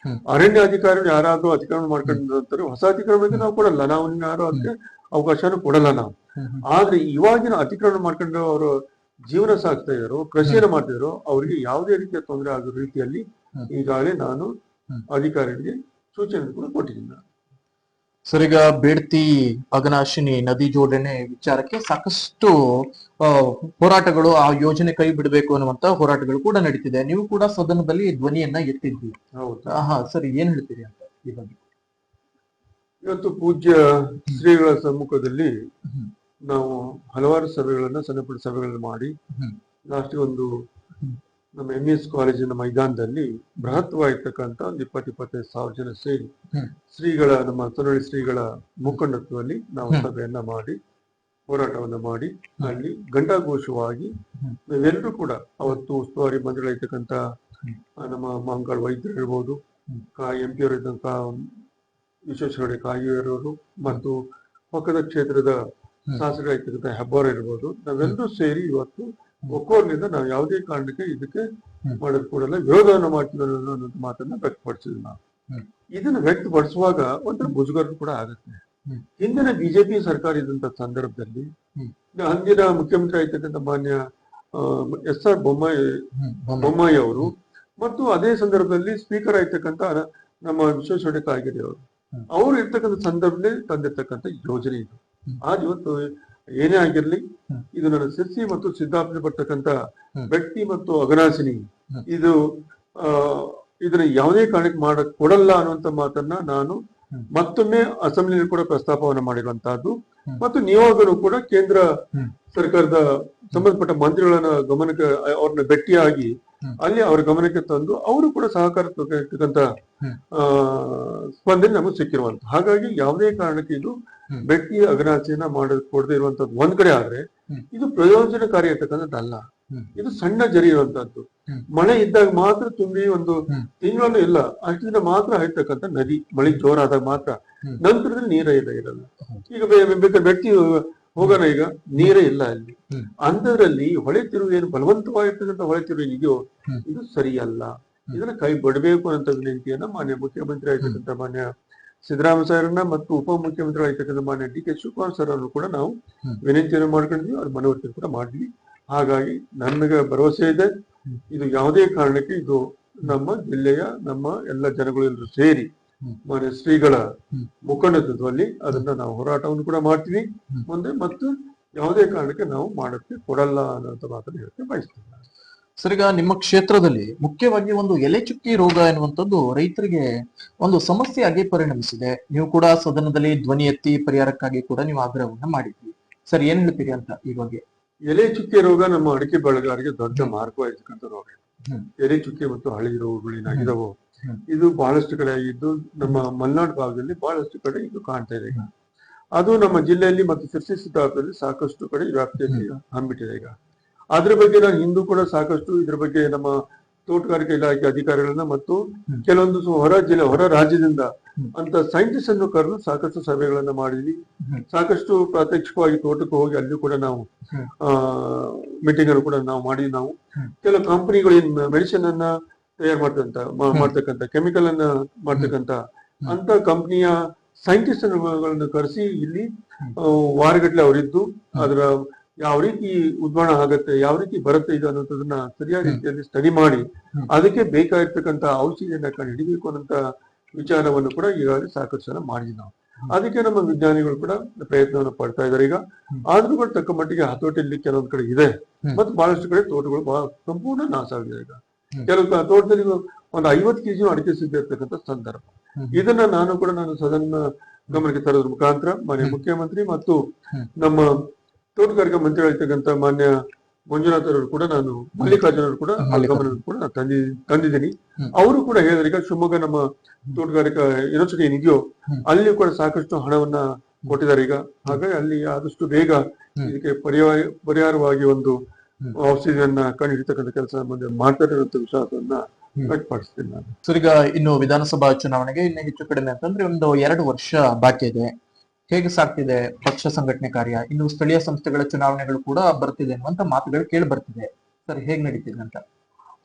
ಅರಣ್ಯ ಅಧಿಕಾರಿಗಳು ಯಾರಾದ್ರೂ ಅತಿಕ್ರಮಣ ಮಾಡ್ಕೊಂಡಿರ್ತಾರೆ ಹೊಸ ಅತಿಕ್ರಮಣಕ್ಕೆ ನಾವು ಕೊಡಲ್ಲ, ನಾವು ಯಾರು ಅದಕ್ಕೆ ಅವಕಾಶನೂ ಕೊಡಲ್ಲ ನಾವು. ಆದ್ರೆ ಇವಾಗಿನ ಅತಿಕ್ರಮಣ ಮಾಡ್ಕೊಂಡು ಅವರು ಜೀವನ ಸಾಗ್ತಾ ಇದಾರೋ, ಕೃಷಿಯನ್ನು ಮಾಡ್ತಿದಾರೋ ಅವರಿಗೆ ಯಾವುದೇ ರೀತಿಯ ತೊಂದರೆ ಆಗೋ ರೀತಿಯಲ್ಲಿ ಈಗಾಗಲೇ ನಾನು ಅಧಿಕಾರಿಗಳಿಗೆ ಸೂಚನೆ ಕೂಡ ಕೊಟ್ಟಿದ್ದೀನಿ. ಸರ್, ಈಗ ಬೇಡ್ತಿ ಅಘನಾಶಿನಿ ನದಿ ಜೋಡಣೆ ವಿಚಾರಕ್ಕೆ ಸಾಕಷ್ಟು ಹೋರಾಟಗಳು, ಆ ಯೋಜನೆ ಕೈ ಬಿಡಬೇಕು ಅನ್ನುವಂತ ಹೋರಾಟಗಳು ಕೂಡ ನಡೀತಿದೆ. ನೀವು ಕೂಡ ಸದನದಲ್ಲಿ ಧ್ವನಿಯನ್ನ ಎತ್ತಿದ್ವಿ. ಸರಿ, ಏನ್ ಹೇಳ್ತೀರಿ ಅಂತ ಈ ಬಗ್ಗೆ? ಇವತ್ತು ಪೂಜ್ಯ ಶ್ರೀಗಳ ಸಮ್ಮುಖದಲ್ಲಿ ನಾವು ಹಲವಾರು ಸಭೆಗಳನ್ನ ಸಣ್ಣ ಪುಟ್ಟ ಸಭೆಗಳನ್ನ ಮಾಡಿ ಲಾಸ್ಟ್ ಒಂದು ನಮ್ಮ MES ಕಾಲೇಜಿನ ಮೈದಾನದಲ್ಲಿ ಬೃಹತ್ವಾಗಿರ್ತಕ್ಕಂಥ ಒಂದು 20-25 ಸಾವಿರ ಜನ ಸೇರಿ ಶ್ರೀಗಳ ನಮ್ಮ ತೊನಳ್ಳಿ ಶ್ರೀಗಳ ಮುಖಂಡತ್ವದಲ್ಲಿ ನಾವು ಸಭೆಯನ್ನ ಮಾಡಿ ಹೋರಾಟವನ್ನ ಮಾಡಿ ಅಲ್ಲಿ ಘಂಟಾಘೋಷವಾಗಿ ನಾವೆಲ್ಲರೂ ಕೂಡ ಅವತ್ತು ಉಸ್ತುವಾರಿ ಮಂತ್ರಿಗಳಾಗಿರ್ತಕ್ಕಂಥ ನಮ್ಮ ಮಹಂಕಾಳ್ ವೈದ್ಯರು ಇರ್ಬೋದು, MP ಅವರಿದ್ದಂಥ ವಿಶ್ವೇಶ್ವರ ಕಾಯಿಯವರು ಮತ್ತು ಪಕ್ಕದ ಕ್ಷೇತ್ರದ ಶಾಸಕರಾಗಿರ್ತಕ್ಕಂಥ ಹೆಬ್ಬಾರ್ ಇರ್ಬೋದು, ನಾವೆಲ್ಲರೂ ಸೇರಿ ಇವತ್ತು ಒಕ್ಕೋರ್ನಿಂದ ನಾವು ಯಾವುದೇ ಕಾರಣಕ್ಕೆ ಇದಕ್ಕೆ ಮಾಡೋದು ಕೂಡಲ್ಲ, ವಿರೋಧವನ್ನು ಮಾಡ್ತೀವಿ ಅನ್ನೋ ಮಾತನ್ನ ವ್ಯಕ್ತಪಡಿಸಿದ್ವಿ ನಾವು. ಇದನ್ನ ವ್ಯಕ್ತಪಡಿಸುವಾಗ ಒಂಥರ ಮುಜುಗರ ಕೂಡ ಆಗುತ್ತೆ. ಹಿಂದಿನ ಬಿಜೆಪಿ ಸರ್ಕಾರ ಇದ್ದಂತ ಸಂದರ್ಭದಲ್ಲಿ ಅಂದಿನ ಮುಖ್ಯಮಂತ್ರಿ ಆಗಿರ್ತಕ್ಕಂಥ ಮಾನ್ಯ SR ಬೊಮ್ಮಾಯಿ ಅವರು ಮತ್ತು ಅದೇ ಸಂದರ್ಭದಲ್ಲಿ ಸ್ಪೀಕರ್ ಆಗಿರ್ತಕ್ಕಂಥ ನಮ್ಮ ವಿಶ್ವೇಶ್ವರ ಕಾಯ್ಗಿರಿ ಅವರು ಇರ್ತಕ್ಕಂಥ ಸಂದರ್ಭದಲ್ಲಿ ತಂದಿರ್ತಕ್ಕಂಥ ಯೋಜನೆ ಇದು. ಇವತ್ತು ಏನೇ ಆಗಿರ್ಲಿ, ಇದು ನನ್ನ ಸಿರ್ಸಿ ಮತ್ತು ಸಿದ್ದಾಪುರ ಬರ್ತಕ್ಕಂಥ ವ್ಯಕ್ತಿ ಮತ್ತು ಅಘನಾಶಿನಿ ಇದು ಇದನ್ನ ಯಾವುದೇ ಕಾರಣಕ್ಕೆ ಕೊಡಲ್ಲ ಅನ್ನುವಂತ ಮಾತನ್ನ ನಾನು ಮತ್ತೊಮ್ಮೆ ಅಸೆಂಬ್ಲಿಯಲ್ಲಿ ಕೂಡ ಪ್ರಸ್ತಾಪವನ್ನು ಮಾಡಿರುವಂತಹದ್ದು. ಮತ್ತು ನೀವಾಗಲೂ ಕೂಡ ಕೇಂದ್ರ ಸರ್ಕಾರದ ಸಂಬಂಧಪಟ್ಟ ಮಂತ್ರಿಗಳನ್ನ ಗಮನಕ್ಕೆ ಅವ್ರನ್ನ ಭೇಟಿಯಾಗಿ ಅಲ್ಲಿ ಅವರ ಗಮನಕ್ಕೆ ತಂದು ಅವರು ಕೂಡ ಸಹಕಾರ ಇರ್ತಕ್ಕಂಥ ಸ್ಪಂದನೆ ನಮಗೆ ಸಿಕ್ಕಿರುವಂತ. ಹಾಗಾಗಿ ಯಾವುದೇ ಕಾರಣಕ್ಕೆ ಇದು ವ್ಯಕ್ತಿಯ ಅಘನಾಶಿನ ಕೊಡದೇ ಇರುವಂತದ್ದು ಒಂದ್ ಕಡೆ ಆದ್ರೆ, ಇದು ಪ್ರಯೋಜನಕಾರಿ ಇರ್ತಕ್ಕಂಥದ್ದಲ್ಲ. ಇದು ಸಣ್ಣ ಜರಿ ಇರುವಂತದ್ದು. ಮಳೆ ಇದ್ದಾಗ ಮಾತ್ರ ತುಂಬಿ ಒಂದು ತಿಂಗಳು ಇಲ್ಲ ಅಷ್ಟು ದಿನ ಮಾತ್ರ ಹರಿತಕ್ಕಂಥ ನದಿ, ಮಳೆ ಜೋರಾದಾಗ ಮಾತ್ರ. ನಂತರದಲ್ಲಿ ನೀರೇ ಇರಲ್ಲ. ಈಗ ಬೇಕಾದ್ರೆ ವ್ಯಕ್ತಿ ಹೋಗೋಣ, ಈಗ ನೀರೇ ಇಲ್ಲ ಅಲ್ಲಿ. ಅಂಥದ್ರಲ್ಲಿ ಹೊಳೆ ತಿರುವು ಏನು ಬಲವಂತವಾಗಿರ್ತಕ್ಕಂಥ ಹೊಳೆ ತಿರುವು ಏನಿದೆಯೋ ಇದು ಸರಿಯಲ್ಲ. ಇದನ್ನ ಕೈ ಬಿಡಬೇಕು ಅಂತ ವಿನಂತಿಯನ್ನ ಮಾನ್ಯ ಮುಖ್ಯಮಂತ್ರಿ ಆಗಿರ್ತಕ್ಕಂಥ ಮಾನ್ಯ ಸಿದ್ದರಾಮಯ್ಯ ಸರ್ನ ಮತ್ತು ಉಪಮುಖ್ಯಮಂತ್ರಿ ಆಗಿರ್ತಕ್ಕಂಥ ಮಾನ್ಯ ಡಿ ಕೆ ಶಿವಕುಮಾರ್ ಸರ್ ಅವರು ಕೂಡ ನಾವು ವಿನಂತಿಯನ್ನು ಮಾಡ್ಕೊಂಡಿದ್ವಿ, ಅವ್ರ ಮನವರಿಕೆ ಕೂಡ ಮಾಡಿದ್ವಿ. ಹಾಗಾಗಿ ನನಗೆ ಭರವಸೆ ಇದೆ, ಇದು ಯಾವುದೇ ಕಾರಣಕ್ಕೆ ಇದು ನಮ್ಮ ಜಿಲ್ಲೆಯ ನಮ್ಮ ಎಲ್ಲ ಜನಗಳು ಎಲ್ಲರೂ ಸೇರಿ ಮಾನ್ಯ ಶ್ರೀಗಳ ಮುಖಂಡತ್ವದಲ್ಲಿ ಅದನ್ನ ನಾವು ಹೋರಾಟವನ್ನು ಕೂಡ ಮಾಡ್ತೀವಿ ಮುಂದೆ, ಮತ್ತು ಯಾವುದೇ ಕಾರಣಕ್ಕೆ ನಾವು ಮಾಡಕ್ಕೆ ಕೊಡಲ್ಲ ಅನ್ನೋಂಥ ಮಾತನ್ನು ಹೇಳಕ್ಕೆ ಬಯಸ್ತೀನಿ. ಸರ್, ಈಗ ನಿಮ್ಮ ಕ್ಷೇತ್ರದಲ್ಲಿ ಮುಖ್ಯವಾಗಿ ಒಂದು ಎಲೆ ಚುಕ್ಕಿ ರೋಗ ಎನ್ನುವಂಥದ್ದು ರೈತರಿಗೆ ಒಂದು ಸಮಸ್ಯೆಯಾಗಿ ಪರಿಣಮಿಸಿದೆ. ನೀವು ಕೂಡ ಸದನದಲ್ಲಿ ಧ್ವನಿ ಎತ್ತಿ ಪರಿಹಾರಕ್ಕಾಗಿ ಕೂಡ ನೀವು ಆಗ್ರಹವನ್ನ ಮಾಡಿದ್ವಿ. ಸರ್, ಏನ್ ಹೇಳ್ತೀರಿ ಅಂತ ಈ ಬಗ್ಗೆ? ಎಲೆ ಚುಕ್ಕೆ ರೋಗ ನಮ್ಮ ಅಡಿಕೆ ಬೆಳೆಗಾರರಿಗೆ ದೊಡ್ಡ ಮಾರ್ಗವಾಗಿರ್ತಕ್ಕಂಥ ರೋಗ. ಎಲೆ ಚುಕ್ಕೆ ಮತ್ತು ಹಳಿ ರೋಗಗಳೇನಾಗಿದಾವೋ ಇದು ಬಹಳಷ್ಟು ಕಡೆ ಆಗಿದ್ದು ನಮ್ಮ ಮಲೆನಾಡು ಭಾಗದಲ್ಲಿ ಬಹಳಷ್ಟು ಕಡೆ ಇದು ಕಾಣ್ತಾ ಇದೆ. ಈಗ ಅದು ನಮ್ಮ ಜಿಲ್ಲೆಯಲ್ಲಿ ಮತ್ತು ಸಿರ್ಸಿ ಸಿದ್ದಾಪುರದಲ್ಲಿ ಸಾಕಷ್ಟು ಕಡೆ ವ್ಯಾಪ್ತಿಯಲ್ಲಿ ಹಮ್ಮಿಟ್ಟಿದೆ. ಈಗ ಅದ್ರ ಬಗ್ಗೆ ನಾನು ಹಿಂದೂ ಕೂಡ ಸಾಕಷ್ಟು ಇದ್ರ ಬಗ್ಗೆ ನಮ್ಮ ತೋಟಗಾರಿಕೆ ಇಲಾಖೆ ಅಧಿಕಾರಿಗಳನ್ನ ಮತ್ತು ಕೆಲವೊಂದು ಹೊರ ರಾಜ್ಯದಿಂದ ಅಂತ ಸೈಂಟಿಸ್ಟ್ ಅನ್ನು ಕರೆದು ಸಾಕಷ್ಟು ಸಭೆಗಳನ್ನ ಮಾಡಿದ್ವಿ. ಸಾಕಷ್ಟು ಪ್ರಾತ್ಯಕ್ಷಿಕವಾಗಿ ತೋಟಕ್ಕೆ ಹೋಗಿ ಅಲ್ಲಿ ಕೂಡ ನಾವು ಮೀಟಿಂಗ್ ಅನ್ನು ಕೂಡ ನಾವು ಮಾಡಿ, ನಾವು ಕೆಲವು ಕಂಪನಿಗಳು ಮೆಡಿಸಿನ್ ಅನ್ನ ತಯಾರು ಮಾಡ್ತಕ್ಕಂಥ ಕೆಮಿಕಲ್ ಅನ್ನ ಮಾಡ್ತಕ್ಕಂಥ ಅಂತ ಕಂಪನಿಯ ಸೈಂಟಿಸ್ಟ್ ಗಳನ್ನ ಕರೆಸಿ ಇಲ್ಲಿ ವಾರಗಟ್ಲೆ ಅವರಿದ್ದು ಅದರ ಯಾವ ರೀತಿ ಉದ್ಭವನ ಆಗತ್ತೆ, ಯಾವ ರೀತಿ ಬರುತ್ತೆ ಇದು ಅನ್ನೋದನ್ನ ಸರಿಯಾದ ರೀತಿಯಲ್ಲಿ ಸ್ಟಡಿ ಮಾಡಿ ಅದಕ್ಕೆ ಬೇಕಾಗಿರ್ತಕ್ಕಂಥ ಔಷಧಿಯನ್ನ ಕಂಡು ಹಿಡಿಬೇಕು ಅನ್ನೋಂತ ವಿಚಾರವನ್ನು ಕೂಡ ಈಗಾಗಲೇ ಸಾಕಷ್ಟು ಜನ ಮಾಡಿದ್ವಿ ನಾವು. ಅದಕ್ಕೆ ನಮ್ಮ ವಿಜ್ಞಾನಿಗಳು ಕೂಡ ಪ್ರಯತ್ನವನ್ನು ಪಡ್ತಾ ಇದ್ದಾರೆ. ಈಗ ಆದ್ರೂ ಕೂಡ ತಕ್ಕ ಮಟ್ಟಿಗೆ ಹತೋಟಿಯಲ್ಲಿ ಕೆಲವೊಂದ್ ಕಡೆ ಇದೆ, ಮತ್ತು ಬಹಳಷ್ಟು ಕಡೆ ತೋಟಗಳು ಬಹಳ ಸಂಪೂರ್ಣ ನಾಶ ಆಗಿದೆ. ಈಗ ಕೆಲವು ತೋಟದಲ್ಲಿ ಒಂದು 50 ಕೆಜಿ ಅಡಿಕೆ ಸಿಗ್ತಿರ್ತಕ್ಕಂಥ ಸಂದರ್ಭ. ಇದನ್ನ ನಾನು ಸದನ ಗಮನಕ್ಕೆ ತರೋದ್ರ ಮುಖಾಂತರ ಮಾನ್ಯ ಮುಖ್ಯಮಂತ್ರಿ ಮತ್ತು ನಮ್ಮ ತೋಟಗಾರಿಕಾ ಮಂತ್ರಿಗಳಿರ್ತಕ್ಕಂಥ ಮಾನ್ಯ ಮಂಜುನಾಥ್ ಅವರು ಕೂಡ ನಾನು ಮಲ್ಲಿಕಾರ್ಜುನ್ ಅವರು ಕೂಡ ಗಮನ ಕೂಡ ತಂದಿದ್ದೀನಿ. ಅವರು ಕೂಡ ಹೇಳಿದ್ರೆ, ಈಗ ಶಿವಮೊಗ್ಗ ನಮ್ಮ ತೋಟಗಾರಿಕಾ ಯೂನಿವರ್ಸಿಟಿ ಏನಿದೆಯೋ ಅಲ್ಲಿ ಕೂಡ ಸಾಕಷ್ಟು ಹಣವನ್ನ ಕೊಟ್ಟಿದ್ದಾರೆ ಈಗ. ಹಾಗಾಗಿ ಅಲ್ಲಿ ಆದಷ್ಟು ಬೇಗ ಇದಕ್ಕೆ ಪರಿಹಾರವಾಗಿ ಒಂದು ಔಷಧಿಯನ್ನ ಕಂಡು ಹಿಡಿತಕ್ಕಂಥ ಕೆಲಸ ಮುಂದೆ ಮಾಡ್ತಾರೆ ಅನ್ನೋ ವಿಶ್ವಾಸವನ್ನ ವ್ಯಕ್ತಪಡಿಸ್ತೀನಿ ನಾನು. ಸರ್, ಈಗ ಇನ್ನು ವಿಧಾನಸಭಾ ಚುನಾವಣೆಗೆ ಇನ್ನು ಹೆಚ್ಚು ಕಡಿಮೆ ಅಂತಂದ್ರೆ ಒಂದು 2 ವರ್ಷ ಬಾಕಿ ಇದೆ. ಹೇಗೆ ಸಾಗ್ತಿದೆ ಪಕ್ಷ ಸಂಘಟನೆ ಕಾರ್ಯ? ಇನ್ನು ಸ್ಥಳೀಯ ಸಂಸ್ಥೆಗಳ ಚುನಾವಣೆಗಳು ಕೂಡ ಬರ್ತಿದೆ ಅನ್ನುವಂತ ಮಾತುಗಳು ಕೇಳಿ ಬರ್ತಿದೆ. ಸರ್, ಹೇಗ್ ನಡೀತಿದೆ ಅಂತ?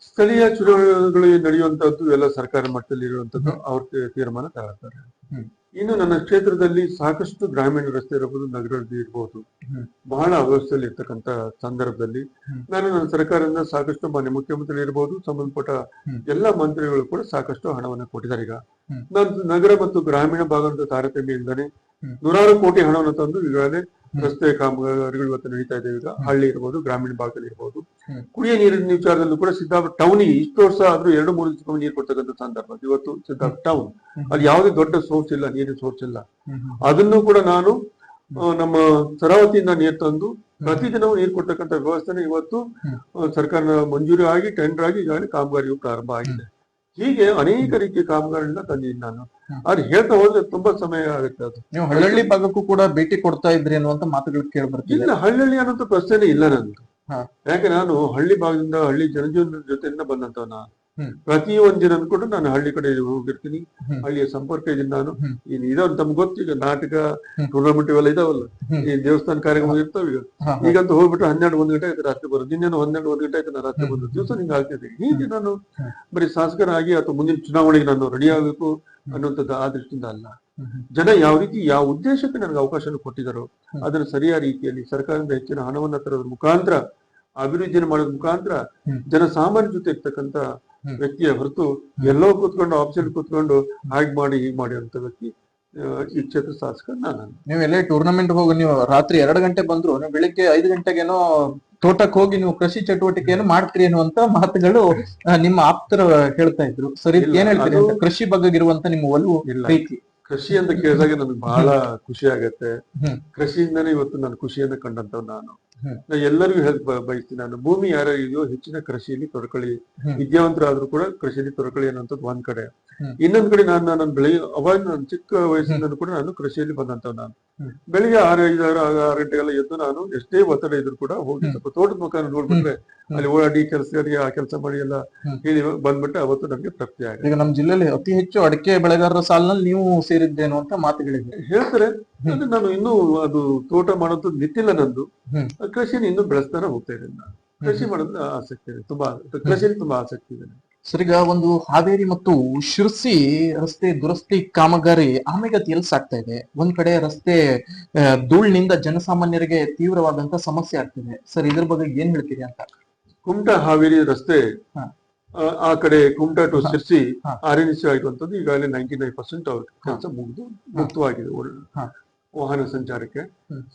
ಸ್ಥಳೀಯ ಚುನಾವಣೆಗಳು ನಡೆಯುವಂತದ್ದು ಎಲ್ಲ ಸರ್ಕಾರ ಮಟ್ಟದಲ್ಲಿ ಇರುವಂತದ್ದು ಅವ್ರ ತೀರ್ಮಾನ ತಗೊಳ್ತಾರೆ. ಇನ್ನು ನನ್ನ ಕ್ಷೇತ್ರದಲ್ಲಿ ಸಾಕಷ್ಟು ಗ್ರಾಮೀಣ ರಸ್ತೆ ಇರಬಹುದು, ನಗರದಲ್ಲಿ ಇರಬಹುದು, ಬಹಳ ಅವ್ಯವಸ್ಥೆಯಲ್ಲಿ ಇರ್ತಕ್ಕಂಥ ಸಂದರ್ಭದಲ್ಲಿ ನಾನು ನನ್ನ ಸರ್ಕಾರದಿಂದ ಸಾಕಷ್ಟು ಮಾನ್ಯ ಮುಖ್ಯಮಂತ್ರಿ ಇರಬಹುದು, ಸಂಬಂಧಪಟ್ಟ ಎಲ್ಲ ಮಂತ್ರಿಗಳು ಕೂಡ ಸಾಕಷ್ಟು ಹಣವನ್ನು ಕೊಟ್ಟಿದ್ದಾರೆ. ಈಗ ನಾನು ನಗರ ಮತ್ತು ಗ್ರಾಮೀಣ ಭಾಗದ ತಾರತಮ್ಯದಿಂದಾನೆ 100 ಕೋಟಿ ಹಣವನ್ನು ತಂದು ಈಗಾಗಲೇ ರಸ್ತೆ ಕಾಮಗಾರಿಗಳು ಇವತ್ತು ನಡೀತಾ ಇದೆ. ಈಗ ಹಳ್ಳಿ ಇರ್ಬೋದು, ಗ್ರಾಮೀಣ ಭಾಗದಲ್ಲಿ ಇರ್ಬೋದು, ಕುಡಿಯ ನೀರಿನ ವಿಚಾರದಲ್ಲೂ ಕೂಡ ಸಿದ್ದಾಪುರ ಟೌನಿಗೆ ಇಷ್ಟು ವರ್ಷ ಆದ್ರೂ 2-3 ದಿವಸ ನೀರು ಕೊಡ್ತಕ್ಕಂಥ ಸಂದರ್ಭ. ಇವತ್ತು ಸಿದ್ದಾಪುರ ಟೌನ್ ಅಲ್ಲಿ ಯಾವುದೇ ದೊಡ್ಡ ಸೋರ್ಸ್ ಇಲ್ಲ, ನೀರಿನ ಸೋರ್ಸ್ ಇಲ್ಲ. ಅದನ್ನು ಕೂಡ ನಾನು ನಮ್ಮ ಸರಾವತಿಯಿಂದ ನೀರು ತಂದು ಪ್ರತಿದಿನವೂ ನೀರು ಕೊಡ್ತಕ್ಕಂಥ ವ್ಯವಸ್ಥೆನ ಇವತ್ತು ಸರ್ಕಾರ ಮಂಜೂರಿ ಆಗಿ ಟೆಂಡರ್ ಆಗಿ ಈಗಾಗಲೇ ಕಾಮಗಾರಿಯು ಪ್ರಾರಂಭ ಆಗಿದೆ. ಹೀಗೆ ಅನೇಕ ರೀತಿಯ ಕಾಮಗಾರಿಗಳನ್ನ ತಂದಿದ್ದೀನಿ ನಾನು. ಅದು ಹೇಳ್ತಾ ಹೋದ್ರೆ ತುಂಬಾ ಸಮಯ ಆಗುತ್ತೆ. ಅದು ನೀವು ಹಳ್ಳಿ ಭಾಗಕ್ಕೂ ಕೂಡ ಭೇಟಿ ಕೊಡ್ತಾ ಇದ್ರಿ ಅನ್ನುವಂತ ಮಾತುಗಳು ಕೇಳಿ ಬರ್ತಿದೆ. ಇಲ್ಲ, ಹಳ್ಳಿ ಅನ್ನೋಂಥ ಪ್ರಶ್ನೆ ಇಲ್ಲ ನಂದು. ಯಾಕೆ ನಾನು ಹಳ್ಳಿ ಭಾಗದಿಂದ ಹಳ್ಳಿ ಜನಜೀವನದ ಜೊತೆಯಿಂದ ಬಂದಂತವ. ನಾನು ಪ್ರತಿಯೊಂದು ದಿನ ಕೂಡ ನಾನು ಹಳ್ಳಿ ಕಡೆ ಹೋಗಿರ್ತೀನಿ, ಹಳ್ಳಿಯ ಸಂಪರ್ಕ ಇದ್ದೀನಿ ನಾನು. ಇದೊಂದು ತಮ್ಗೆ ಗೊತ್ತು, ಈಗ ನಾಟಕ ಟೂರ್ನಮೆಂಟ್ ಇವೆಲ್ಲ ಇದಾವಲ್ಲ, ಈ ದೇವಸ್ಥಾನ ಕಾರ್ಯಕ್ರಮ ಇರ್ತಾವ. ಈಗಂತೂ ಹೋಗ್ಬಿಟ್ಟು 12-1 ಗಂಟೆ ಆಯ್ತು ರಾತ್ರಿ ಬರೋದು. ಇನ್ನೇನು 12-1 ಗಂಟೆ ಆಯ್ತು ನಾನು ರಾತ್ರಿ ಬರೋದು. ದಿವಸ ನಿಂಗೆ ಆಗ್ತಿದೆ. ಹೀಗೆ ನಾನು ಬರೀ ಶಾಸಕರಾಗಿ ಅಥವಾ ಮುಂದಿನ ಚುನಾವಣೆಗೆ ನಾನು ರೆಡಿ ಆಗಬೇಕು ಅನ್ನುವಂಥದ್ದು ಆ ದೃಷ್ಟಿಯಿಂದ ಅಲ್ಲ. ಜನ ಯಾವ ರೀತಿ ಯಾವ ಉದ್ದೇಶಕ್ಕೆ ನನಗೆ ಅವಕಾಶ ಕೊಟ್ಟಿದ್ದಾರೋ ಅದನ್ನು ಸರಿಯಾದ ರೀತಿಯಲ್ಲಿ ಸರ್ಕಾರದಿಂದ ಹೆಚ್ಚಿನ ಹಣವನ್ನ ತರೋದ್ರ ಮುಖಾಂತರ, ಅಭಿವೃದ್ಧಿಯನ್ನು ಮಾಡೋದ್ರ ಮುಖಾಂತರ ಜನಸಾಮಾನ್ಯ ಜೊತೆ ಇರ್ತಕ್ಕಂಥ ವ್ಯಕ್ತಿಯ ಹೊರತು ಎಲ್ಲೋ ಕೂತ್ಕೊಂಡು ಆಫೀಸಲ್ಲಿ ಕೂತ್ಕೊಂಡು ಹಾಗೆ ಮಾಡಿ ಹೀಗೆ ಮಾಡಿ ಅಂತ ವ್ಯಕ್ತಿ ಈ ಕ್ಷೇತ್ರ ಶಾಸಕ ನಾನು. ನೀವು ಎಲ್ಲೇ ಟೂರ್ನಮೆಂಟ್ ಹೋಗಿ ನೀವು ರಾತ್ರಿ 2 ಗಂಟೆ ಬಂದ್ರು ನೀವು ಬೆಳಿಗ್ಗೆ 5 ಗಂಟೆಗೇನೋ ತೋಟಕ್ಕೆ ಹೋಗಿ ನೀವು ಕೃಷಿ ಚಟುವಟಿಕೆಯನ್ನು ಮಾಡ್ತೀರಿ ಅನ್ನುವಂತ ಮಾತುಗಳು ನಿಮ್ಮ ಆಪ್ತರು ಹೇಳ್ತಾ ಇದ್ರು. ಸರಿ, ಏನ್ ಹೇಳ್ತೀರಿ ಅಂತ ಕೃಷಿ ಬಗ್ಗೆ ಇರುವಂತ ನಿಮ್ಮ ಒಲವು ಪ್ರೀತಿ? ಕೃಷಿ ಅಂತ ಕೇಳಿದಾಗ ನನಗೆ ಬಹಳ ಖುಷಿ ಆಗತ್ತೆ. ಕೃಷಿಯಿಂದನೇ ಇವತ್ತು ನಾನು ಖುಷಿಯನ್ನ ಕಂಡಂತವ್ ನಾನು ಎಲ್ಲರಿಗೂ ಬಯಸ್ತೀನಿ. ನಾನು ಭೂಮಿ ಯಾರು ಇದೆಯೋ ಹೆಚ್ಚಿನ ಕೃಷಿಯಲ್ಲಿ ತೊಡಕೊಳ್ಳಿ, ವಿದ್ಯಾವಂತರಾದ್ರೂ ಕೂಡ ಕೃಷಿಯಲ್ಲಿ ತೊಡಕೊಳ್ಳಿ ಅನ್ನೋಂಥದ್ದು ಒಂದ್ ಕಡೆ. ಇನ್ನೊಂದ್ ಕಡೆ ನಾನು ಅವಾಗ ನಾನು ಚಿಕ್ಕ ವಯಸ್ಸಿನಿಂದ ಕೂಡ ನಾನು ಕೃಷಿಯಲ್ಲಿ ಬಂದಂತವ್ ನಾನು. ಬೆಳಿಗ್ಗೆ 6 ಗಂಟೆಗೆಲ್ಲ ಎದ್ದು ನಾನು ಎಷ್ಟೇ ಒತ್ತಡ ಇದ್ರು ಕೂಡ ಹೋಗಿ ಸ್ವಲ್ಪ ತೋಟದ ಮುಖ ನೋಡ್ಬಿಟ್ರೆ ಅಲ್ಲಿ ಓಡಾಡಿ ಕೆಲಸ ಆ ಕೆಲಸ ಮಾಡಿ ಎಲ್ಲ ಹೇಳಿ ಬಂದ್ಬಿಟ್ಟೆ ಅವತ್ತು ನಮ್ಗೆ ತೃಪ್ತಿ ಆಗಿದೆ. ಈಗ ನಮ್ಮ ಜಿಲ್ಲೆಯಲ್ಲಿ ಅತಿ ಹೆಚ್ಚು ಅಡಿಕೆ ಬೆಳೆಗಾರರ ಸಾಲಿನಲ್ಲಿ ನೀವು ಸೇರಿದ್ದೇನು ಅಂತ ಮಾತುಗಳಿದೆ, ಹೇಳ್ತಾರೆ. ನಾನು ಇನ್ನೂ ಅದು ತೋಟ ಮಾಡೋದು ನಿಂತಿಲ್ಲ, ನಂದು ಕೃಷಿನ ಇನ್ನೂ ಬೆಳೆಸ್ತಾನೆ ಹೋಗ್ತಾ ಇದ್ದೇನೆ. ನಾನು ಕೃಷಿ ಮಾಡೋದು ಆಸಕ್ತಿ ಇದೆ, ತುಂಬಾ ಕೃಷಿಯಲ್ಲಿ ತುಂಬಾ ಆಸಕ್ತಿ ಇದೆ. ಸರಿಗ ಒಂದು ಹಾವೇರಿ ಮತ್ತು ಶಿರ್ಸಿ ರಸ್ತೆ ದುರಸ್ತಿ ಕಾಮಗಾರಿ ಆಮೆಗತಿಯಲ್ಲಿ ಸಾಗ್ತಾ ಇದೆ. ಒಂದ್ ಕಡೆ ರಸ್ತೆ ಧೂಳಿನಿಂದ ಜನಸಾಮಾನ್ಯರಿಗೆ ತೀವ್ರವಾದಂತ ಸಮಸ್ಯೆ ಆಗ್ತಿದೆ. ಸರ್, ಇದ್ರ ಬಗ್ಗೆ ಏನ್ ಹೇಳ್ತೀರಿ ಅಂತ? ಕುಮಟಾ ಹಾವೇರಿ ರಸ್ತೆ ಆ ಕಡೆ ಕುಮಟಾ ಟು ಶಿರ್ಸಿ ಆರ್ಎನ್ಎಸ್ ಆಗಿರುವಂತದ್ದು ಈಗಾಗಲೇ 99% ಅವ್ರ ಕೆಲಸ ಮುಗಿದು ಮುಕ್ತವಾಗಿದೆ ವಾಹನ ಸಂಚಾರಕ್ಕೆ.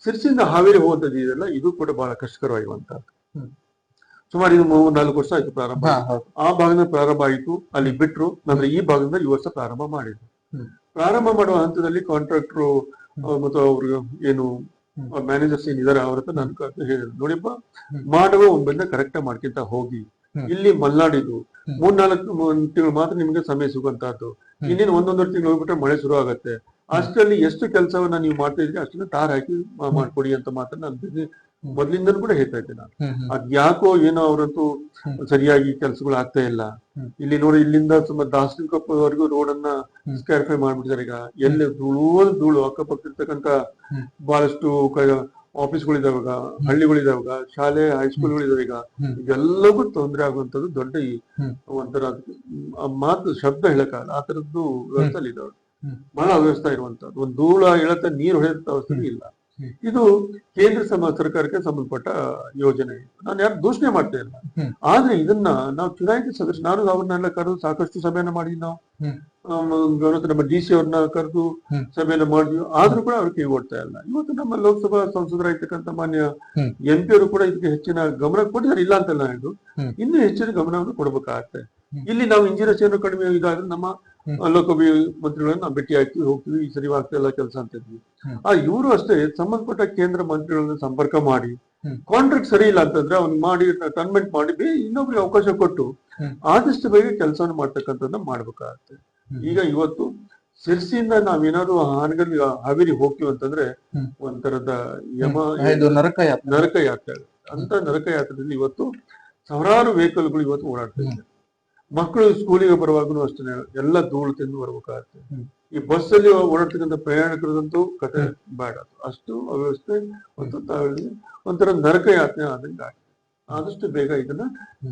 ಶಿರ್ಸಿಯಿಂದ ಹಾವೇರಿ ಹೋಗುವಂತದ್ದು ಇದೆಲ್ಲ ಇದು ಕೂಡ ಬಹಳ ಕಷ್ಟಕರವಾಗಿರುವಂತದ್ದು. ಸುಮಾರು ಇದು 3-4 ವರ್ಷ ಆಯ್ತು ಪ್ರಾರಂಭ. ಆ ಭಾಗದಿಂದ ಪ್ರಾರಂಭ ಆಯಿತು, ಅಲ್ಲಿ ಬಿಟ್ರು. ನಂತರ ಈ ಭಾಗದಿಂದ ಈ ವರ್ಷ ಪ್ರಾರಂಭ ಮಾಡಿದ್ರು. ಪ್ರಾರಂಭ ಮಾಡುವ ಹಂತದಲ್ಲಿ ಕಾಂಟ್ರಾಕ್ಟರ್ ಮತ್ತು ಅವ್ರಿಗೆ ಏನು ಮ್ಯಾನೇಜರ್ಸ್ ಏನಿದ್ದಾರೆ ಅವ್ರ ಹತ್ರ ನಾನು ಹೇಳಿದ್ರು, ನೋಡಿಪ್ಪ ಮಾಡುವ ಒಂದ್ ಕರೆಕ್ಟ್ ಆಗಿ ಮಾಡ್ಕೊಂತ ಹೋಗಿ. ಇಲ್ಲಿ ಮಲ್ನಾಡಿದು 3-4 ತಿಂಗಳು ಮಾತ್ರ ನಿಮ್ಗೆ ಸಮಯ ಸಿಗುವಂತಹದ್ದು. ಇನ್ನೇನು 1-1.5 ತಿಂಗಳು ಹೋಗ್ಬಿಟ್ರೆ ಮಳೆ ಶುರು ಆಗತ್ತೆ. ಅಷ್ಟರಲ್ಲಿ ಎಷ್ಟು ಕೆಲಸವನ್ನ ನೀವು ಮಾಡ್ತಾ ಇದ್ರಿ ಅಷ್ಟನ್ನ ತಾರ್ ಹಾಕಿ ಮಾಡ್ಕೊಡಿ ಅಂತ ಮಾತ್ರ ನಾನು ಮೊದ್ಲಿಂದನೂ ಕೂಡ ಹೇಳ್ತಾ ಇದ್ದೆ. ನಾನು ಅದ್ಯಾಕೋ ಏನೋ ಅವ್ರಂತೂ ಸರಿಯಾಗಿ ಕೆಲಸಗಳು ಆಗ್ತಾ ಇಲ್ಲ. ಇಲ್ಲಿ ನೋಡಿ, ಇಲ್ಲಿಂದ ಸುಮಾರು ದಾಸನಕೊಪ್ಪವರೆಗೂ ರೋಡ್ ಅನ್ನ ಸ್ಕ್ಯಾರಿಫೈ ಮಾಡ್ಬಿಟ್ಟಿದ್ದಾರೆ. ಈಗ ಎಲ್ಲಿ ಧೂಳು ಅಕ್ಕಪಕ್ಕ ಇರ್ತಕ್ಕಂತ ಬಹಳಷ್ಟು ಆಫೀಸ್ಗಳಿದಾವಾಗ, ಹಳ್ಳಿಗಳಿದಾವಾಗ, ಶಾಲೆ ಹೈಸ್ಕೂಲ್ಗಳಿದಾವ. ಈಗ ಇದೆಲ್ಲವೂ ತೊಂದರೆ ಆಗುವಂತದ್ದು ದೊಡ್ಡ ಒಂಥರ ಮಾತು ಶಬ್ದ ಹೇಳಕ್ಕಾಗಲ್ಲ ಆ ತರದ್ದು ವ್ಯವಸ್ಥೆ ಇದಾವೆ. ಬಹಳ ಅವ್ಯವಸ್ಥೆ ಇರುವಂತದ್ದು. ಒಂದು ಧೂಳ ಇಳತ ನೀರು ಹೊಳೆಯುವಂತ ಅವಸ್ಥೆ ಇಲ್ಲ. ಇದು ಕೇಂದ್ರ ಸರ್ಕಾರಕ್ಕೆ ಸಂಬಂಧಪಟ್ಟ ಯೋಜನೆ. ನಾನು ಯಾರು ದೂಷಣೆ ಮಾಡ್ತಾ ಇಲ್ಲ. ಆದ್ರೆ ಇದನ್ನ ನಾವು ಚುನಾಯಿತ ಸದಸ್ಯ, ನಾನು ಅವ್ರನ್ನೆಲ್ಲ ಕರೆದು ಸಾಕಷ್ಟು ಸಭೆಯನ್ನ ಮಾಡಿದ್ವಿ. ನಾವು ನಮ್ಮ DC ಅವ್ರನ್ನ ಕರೆದು ಸಭೆಯನ್ನ ಮಾಡಿದ್ವಿ. ಆದ್ರೂ ಕೂಡ ಅವ್ರಿಗೆ ಕೈ ಓಡ್ತಾ ಇಲ್ಲ. ಇವತ್ತು ನಮ್ಮ ಲೋಕಸಭಾ ಸಂಸದರಾಗಿರ್ತಕ್ಕಂಥ ಮಾನ್ಯ MP ಅವರು ಕೂಡ ಇದಕ್ಕೆ ಹೆಚ್ಚಿನ ಗಮನ ಕೊಟ್ಟಿದ್ದಾರೆ, ಇಲ್ಲ ಅಂತಲ್ಲ. ಇದು ಇನ್ನೂ ಹೆಚ್ಚಿನ ಗಮನವನ್ನು ಕೊಡ್ಬೇಕಾಗತ್ತೆ. ಇಲ್ಲಿ ನಾವು ಇಂಜಿನಿಯರ್ಸ್ ಏನು ಕಡಿಮೆ ಇದಾದ್ರೆ ನಮ್ಮ ಲೋಕಸಭೆ ಮಂತ್ರಿಗಳನ್ನ ನಾವು ಭೇಟಿ ಹಾಕಿ ಹೋಗ್ತೀವಿ, ಈ ಸರಿ ಆಗ್ತಾ ಇಲ್ಲ ಕೆಲಸ ಅಂತ ಇದ್ವಿ. ಇವರು ಅಷ್ಟೇ ಸಂಬಂಧಪಟ್ಟ ಕೇಂದ್ರ ಮಂತ್ರಿಗಳನ್ನ ಸಂಪರ್ಕ ಮಾಡಿ, ಕಾಂಟ್ರಾಕ್ಟ್ ಸರಿ ಇಲ್ಲ ಅಂತಂದ್ರೆ ಅವ್ನ್ ಮಾಡಿ ಕನ್ವೆಂಟ್ ಮಾಡಿ ಇನ್ನೊಬ್ರಿಗೆ ಅವಕಾಶ ಕೊಟ್ಟು ಆದಷ್ಟು ಬೇಗ ಕೆಲಸವನ್ನು ಮಾಡ್ತಕ್ಕಂಥದ್ದನ್ನ ಮಾಡ್ಬೇಕಾಗತ್ತೆ. ಈಗ ಇವತ್ತು ಶಿರ್ಸಿಯಿಂದ ನಾವೇನಾದ್ರು ಹಾವೇರಿ ಹೋಗ್ತೀವಿ ಅಂತಂದ್ರೆ ಒಂಥರದ ನರಕ ಯಾತ್ರೆ ಅಂತ. ನರಕ ಯಾತ್ರೆಯಲ್ಲಿ ಇವತ್ತು ಸಾವಿರಾರು ವೆಹಿಕಲ್ಗಳು ಇವತ್ತು ಓಡಾಡ್ತಾ ಇದ್ದಾರೆ. ಮಕ್ಕಳು ಸ್ಕೂಲಿಗೆ ಬರುವಾಗೂ ಅಷ್ಟೇ ಎಲ್ಲ ಧೂಳು ತಿಂದು ಬರ್ಬೇಕಾಗತ್ತೆ. ಈ ಬಸ್ ಅಲ್ಲಿ ಓಡಾಡ್ತಕ್ಕಂಥ ಪ್ರಯಾಣಿಕರದಂತೂ ಕತೆ ಬೇಡ, ಅಷ್ಟು ಅವ್ಯವಸ್ಥೆ ಒಂಥರ ನರಕ ಯಾತ್ರೆ ಆದಂಗೆ ಆಗಿದೆ. ಆದಷ್ಟು ಬೇಗ ಇದನ್ನ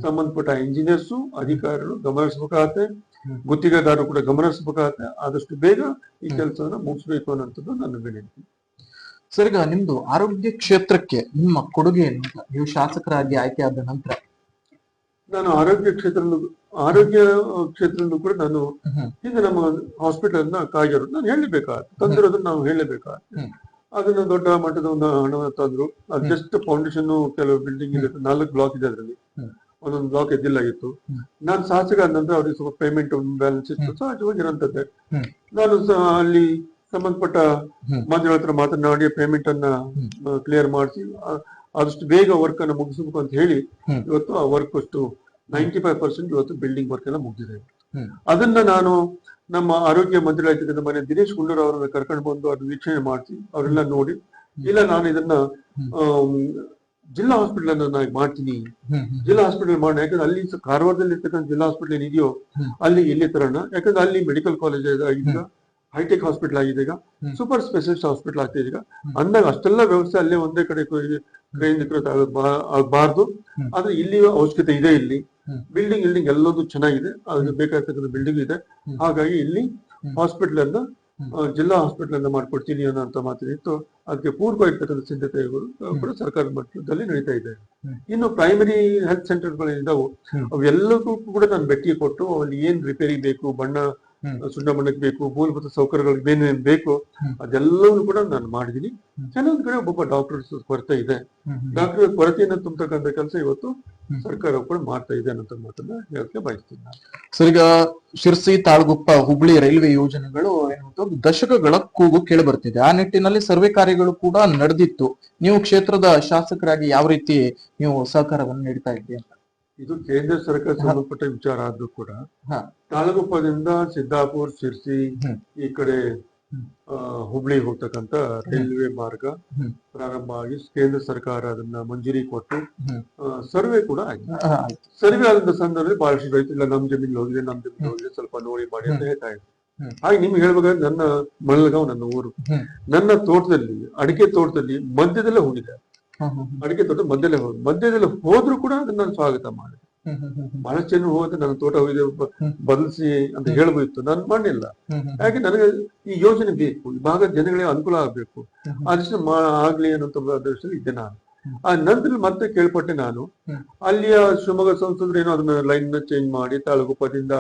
ಸಂಬಂಧಪಟ್ಟ ಇಂಜಿನಿಯರ್ಸು ಅಧಿಕಾರಿಗಳು ಗಮನಿಸಬೇಕಾಗತ್ತೆ, ಗುತ್ತಿಗೆದಾರರು ಕೂಡ ಗಮನಿಸಬೇಕಾಗತ್ತೆ. ಆದಷ್ಟು ಬೇಗ ಈ ಕೆಲಸವನ್ನ ಮುಗಿಸ್ಬೇಕು ಅನ್ನೋಂಥದ್ದು ನನ್ನ ವಿನಂತಿ. ಸರ್, ಈಗ ನಿಮ್ದು ಆರೋಗ್ಯ ಕ್ಷೇತ್ರಕ್ಕೆ ನಿಮ್ಮ ಕೊಡುಗೆ ಏನು? ನೀವು ಶಾಸಕರಾಗಿ ಆಯ್ಕೆ ಆದ ನಂತರ ನಾನು ಆರೋಗ್ಯ ಕ್ಷೇತ್ರದಲ್ಲೂ ಕೂಡ ನಾನು ಈಗ ನಮ್ಮ ಹಾಸ್ಪಿಟಲ್ ನ ಕಾಯ್ದರು ನಾನು ಹೇಳಬೇಕಾಗತ್ತೆ, ತಂದಿರೋದನ್ನ ನಾವು ಹೇಳಬೇಕಾಗತ್ತೆ. ಅದನ್ನ ದೊಡ್ಡ ಮಟ್ಟದ ಒಂದು ಹಣವನ್ನು ತಂದ್ರು. ಅದು ಜಸ್ಟ್ ಫೌಂಡೇಶನ್ ಕೆಲವು ಬಿಲ್ಡಿಂಗ್ ಇದೆ, 4 ಬ್ಲಾಕ್ ಇದೆ. ಅದರಲ್ಲಿ ಒಂದೊಂದು ಬ್ಲಾಕ್ ಎದ್ದಿಲ್ಲಾಗಿತ್ತು. ನಾನು ಶಾಸಕ ಆದ ನಂತರ ಅವ್ರಿಗೆ ಸ್ವಲ್ಪ ಪೇಮೆಂಟ್ ಬ್ಯಾಲೆನ್ಸ್ ಇತ್ತು, ಸಹಜವಾಗಿರಂತದ್ದೆ. ನಾನು ಅಲ್ಲಿ ಸಂಬಂಧಪಟ್ಟ ಮಂತ್ರಿಗಳ ಹತ್ರ ಮಾತನಾಡಿ ಪೇಮೆಂಟ್ ಅನ್ನ ಕ್ಲಿಯರ್ ಮಾಡಿಸಿ ಆದಷ್ಟು ಬೇಗ ವರ್ಕ್ ಅನ್ನ ಮುಗಿಸಬೇಕು ಅಂತ ಹೇಳಿ ಇವತ್ತು ಆ ವರ್ಕ್ ಅಷ್ಟು 95% ಇವತ್ತು ಬಿಲ್ಡಿಂಗ್ ವರ್ಕ್ ಎಲ್ಲ ಮುಗಿದಿದೆ. ಅದನ್ನ ನಾನು ನಮ್ಮ ಆರೋಗ್ಯ ಮಂತ್ರಿಗಳಾಗಿರ್ತಕ್ಕಂಥ ಮನೆ ದಿನೇಶ್ ಗುಂಡೂರಾವ್ ಅವರನ್ನ ಕರ್ಕೊಂಡು ಬಂದು ಅದು ವೀಕ್ಷಣೆ ಮಾಡಿಸಿ ಅವರೆಲ್ಲ ನೋಡಿ, ಇಲ್ಲ ನಾನು ಇದನ್ನ ಜಿಲ್ಲಾ ಹಾಸ್ಪಿಟಲ್ ಅನ್ನ ನಾನು ಮಾಡ್ತೀನಿ, ಜಿಲ್ಲಾ ಹಾಸ್ಪಿಟಲ್ ಮಾಡೋಣ. ಯಾಕಂದ್ರೆ ಅಲ್ಲಿ ಕಾರವಾರದಲ್ಲಿ ಇರ್ತಕ್ಕಂಥ ಜಿಲ್ಲಾ ಹಾಸ್ಪಿಟಲ್ ಏನಿದೆಯೋ ಅಲ್ಲಿ ಇಲ್ಲಿ ತರೋಣ. ಯಾಕಂದ್ರೆ ಅಲ್ಲಿ ಮೆಡಿಕಲ್ ಕಾಲೇಜ್ ಈಗ ಹೈಟೆಕ್ ಹಾಸ್ಪಿಟಲ್ ಆಗಿದೆ, ಈಗ ಸೂಪರ್ ಸ್ಪೆಷಲಿಸ್ಟ್ ಹಾಸ್ಪಿಟಲ್ ಆಗ್ತಿದೆ. ಈಗ ಅಂದಾಗ ಅಷ್ಟೆಲ್ಲ ವ್ಯವಸ್ಥೆ ಅಲ್ಲೇ ಒಂದೇ ಕಡೆ ಆಗಬಾರ್ದು. ಆದ್ರೆ ಇಲ್ಲಿ ಅವಶ್ಯಕತೆ ಇದೆ. ಇಲ್ಲಿ ಬಿಲ್ಡಿಂಗ್ ಎಲ್ಲದೂ ಚೆನ್ನಾಗಿದೆ, ಅದಕ್ಕೆ ಬೇಕಾಗಿರ್ತಕ್ಕಂಥ ಬಿಲ್ಡಿಂಗ್ ಇದೆ. ಹಾಗಾಗಿ ಇಲ್ಲಿ ಹಾಸ್ಪಿಟಲ್ ಅನ್ನ ಜಿಲ್ಲಾ ಹಾಸ್ಪಿಟಲ್ ಅನ್ನ ಮಾಡ್ಕೊಡ್ತೀನಿ ಅನ್ನೋ ಮಾತಿನಿತ್ತು. ಅದಕ್ಕೆ ಪೂರ್ವವಾಗಿರ್ತಕ್ಕಂಥ ಸಿದ್ಧತೆಗಳು ಕೂಡ ಸರ್ಕಾರದ ಮಟ್ಟದಲ್ಲಿ ನಡೀತಾ ಇದೆ. ಇನ್ನು ಪ್ರೈಮರಿ ಹೆಲ್ತ್ ಸೆಂಟರ್ಗಳು ಇದಾವು, ಅವೆಲ್ಲಕ್ಕೂ ಕೂಡ ನಾನು ಭೇಟಿ ಕೊಟ್ಟು ಅಲ್ಲಿ ಏನ್ ರಿಪೇರಿ ಬೇಕು, ಬಣ್ಣ ಸುಣ್ಣ ಬಣ್ಣಕ್ಕೆ ಬೇಕು, ಮೂಲಭೂತ ಸೌಕರ್ಯಗಳಿಗೆ ಏನೇನ್ ಬೇಕು ಅದೆಲ್ಲವೂ ಕೂಡ ನಾನು ಮಾಡಿದೀನಿ. ಕೆಲವೊಂದು ಕಡೆ ಒಬ್ಬೊಬ್ಬ ಡಾಕ್ಟರ್ಸ್ ಕೊರತೆ ಇದೆ. ಡಾಕ್ಟರ್ ಕೊರತೆಯನ್ನು ತುಂಬತಕ್ಕಂಥ ಕೆಲಸ ಇವತ್ತು ಸರ್ಕಾರ ಕೂಡ ಮಾಡ್ತಾ ಇದೆ ಅನ್ನೋ ಮಾತನ್ನ ಹೇಳಕ್ಕೆ ಬಯಸ್ತೀನಿ ನಾನು. ಸರ್, ಈಗ ಶಿರ್ಸಿ, ತಾಳಗುಪ್ಪ, ಹುಬ್ಳಿ ರೈಲ್ವೆ ಯೋಜನೆಗಳು ದಶಕಗಳ ಕೂಗು ಕೇಳಿ ಬರ್ತಿದೆ. ಆ ನಿಟ್ಟಿನಲ್ಲಿ ಸರ್ವೆ ಕಾರ್ಯಗಳು ಕೂಡ ನಡೆದಿತ್ತು. ನೀವು ಕ್ಷೇತ್ರದ ಶಾಸಕರಾಗಿ ಯಾವ ರೀತಿ ನೀವು ಸಹಕಾರವನ್ನು ನೀಡ್ತಾ ಇದ್ದೀರಿ ಅಂತ? ಇದು ಕೇಂದ್ರ ಸರ್ಕಾರ ಸಂಬಂಧಪಟ್ಟ ವಿಚಾರ ಆದ್ರೂ ಕೂಡ ತಾಳಗುಪ್ಪದಿಂದ ಸಿದ್ದಾಪುರ್, ಶಿರ್ಸಿ, ಈ ಕಡೆ ಹುಬ್ಳಿ ಹೋಗ್ತಕ್ಕಂತ ರೈಲ್ವೆ ಮಾರ್ಗ ಪ್ರಾರಂಭ ಆಗಿ ಕೇಂದ್ರ ಸರ್ಕಾರ ಅದನ್ನ ಮಂಜೂರಿ ಕೊಟ್ಟು ಸರ್ವೆ ಕೂಡ ಆಗಿದೆ. ಸರ್ವೆ ಆದಂತ ಸಂದರ್ಭದಲ್ಲಿ ಬಹಳಷ್ಟು ರೈತರು ನಮ್ ಜಮೀನ್ ಹೋಗಿದೆ, ಸ್ವಲ್ಪ ನೋಡಿ ಮಾಡಿ ಅಂತ ಹೇಳ್ತಾ ಇದ್ರು. ಹಾಗೆ ನಿಮ್ಗೆ ಹೇಳ್ಬೇಕಾದ್ರೆ ನನ್ನ ಮಳಗಾವ್ ನನ್ನ ಊರು, ನನ್ನ ತೋಟದಲ್ಲಿ ಅಡಿಕೆ ತೋಟದಲ್ಲಿ ಮಧ್ಯದಲ್ಲೇ ಹೋಗಿದೆ. ಅಡಿಕೆ ತೋಟ ಮಧ್ಯದಲ್ಲೇ ಹೋದ್ರು ಕೂಡ ಅದನ್ನ ನಾನು ಸ್ವಾಗತ ಮಾಡಿದೆ. ಬಹಳಷ್ಟು ಜನ ಹೋದ್ರೆ ನನ್ನ ತೋಟ ಹೋಗಿದೆ ಬದಲಿಸಿ ಅಂತ ಹೇಳ್ಬೋದಿತ್ತು, ನಾನು ಮಾಡಲಿಲ್ಲ. ಯಾಕೆ ನನಗೆ ಈ ಯೋಜನೆ ಬೇಕು, ಈ ಭಾಗದ ಜನಗಳಿಗೆ ಅನುಕೂಲ ಆಗ್ಬೇಕು, ಅದಷ್ಟು ಆಗ್ಲಿ ಅನ್ನೋ ದೃಷ್ಟಿಯಲ್ಲಿ ಇದ್ದೆ ನಾನು. ಆ ನಂತರ ಮತ್ತೆ ಕೇಳ್ಪಟ್ಟೆ ನಾನು, ಅಲ್ಲಿಯ ಶಿವಮೊಗ್ಗ ಸಂಸದರು ಏನೋ ಅದನ್ನ ಲೈನ್ ಚೇಂಜ್ ಮಾಡಿ ತಾಳಗುಪ್ಪದಿಂದ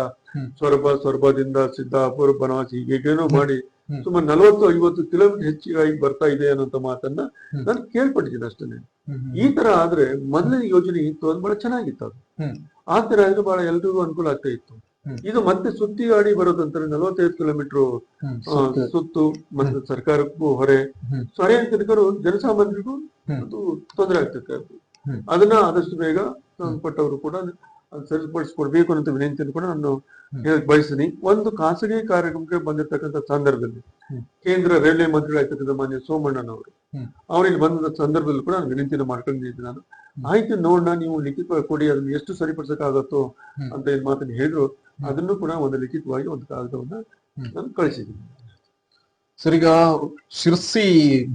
ಸೊರಬದಿಂದ ಸಿದ್ದಾಪುರ, ಬನವಾಸಿ ಹೀಗೇನೋ ಮಾಡಿ ಸುಮಾರು 40-50 ಕಿಲೋಮೀಟರ್ ಹೆಚ್ಚಿಗಾಗಿ ಬರ್ತಾ ಇದೆ ಅನ್ನೋ ಮಾತನ್ನ ನಾನು ಕೇಳ್ಪಟ್ಟಿದ್ದೀನಿ ಅಷ್ಟೇ. ಈ ತರ ಆದ್ರೆ ಮೊದಲನೇ ಯೋಜನೆ ಇತ್ತು, ಅದು ಬಹಳ ಚೆನ್ನಾಗಿತ್ತು. ಅದು ಆ ತರ ಆದ್ರೆ ಬಹಳ ಎಲ್ರಿಗೂ ಅನುಕೂಲ ಆಗ್ತಾ ಇತ್ತು. ಇದು ಮತ್ತೆ ಸುತ್ತಿ ಗಾಡಿ ಬರೋದಂತಾರೆ 45 ಕಿಲೋಮೀಟರ್ ಸುತ್ತು, ಮತ್ತೆ ಸರ್ಕಾರಕ್ಕೂ ಹೊರೆ ಅಂತಕ್ಕರು ಜನಸಾಮಾನ್ಯರಿಗೂ ಅದು ತೊಂದರೆ ಆಗ್ತದೆ. ಅದನ್ನ ಆದಷ್ಟು ಬೇಗ ಸಂಬಂಧಪಟ್ಟವರು ಕೂಡ ಸರಿಪಡಿಸ್ಕೊಡ್ಬೇಕು ಅನ್ನೋ ವಿನಂತಿಯನ್ನು ಕೂಡ ನಾನು ಹೇಳಕ್ ಬಯಸ್ತೀನಿ. ಒಂದು ಖಾಸಗಿ ಕಾರ್ಯಕ್ರಮಕ್ಕೆ ಬಂದಿರತಕ್ಕಂಥ ಸಂದರ್ಭದಲ್ಲಿ ಕೇಂದ್ರ ರೈಲ್ವೆ ಮಂತ್ರಿಗಳಾಗಿರ್ತಕ್ಕಂಥ ಮಾನ್ಯ ಸೋಮಣ್ಣನವರು ಅವ್ರಿಗೆ ಬಂದ ಸಂದರ್ಭದಲ್ಲಿ ಕೂಡ ನಾನು ವಿನಂತಿಯನ್ನು ಮಾಡ್ಕೊಂಡಿದ್ದೀನಿ. ನಾನು ಆಯ್ತು ನೋಡೋಣ, ನೀವು ಲಿಖಿತವಾಗಿ ಕೊಡಿ, ಅದನ್ನ ಎಷ್ಟು ಸರಿಪಡಿಸಕ್ಕಾಗತ್ತೋ ಅಂತ ಏನ್ ಮಾತನ್ನು ಹೇಳಿದ್ರು. ಅದನ್ನು ಕೂಡ ಒಂದು ಲಿಖಿತವಾಗಿ ಒಂದು ಕಾಗದವನ್ನ ನಾನು ಕಳಿಸಿದ್ದೀನಿ. ಸರ್, ಈಗ ಶಿರ್ಸಿ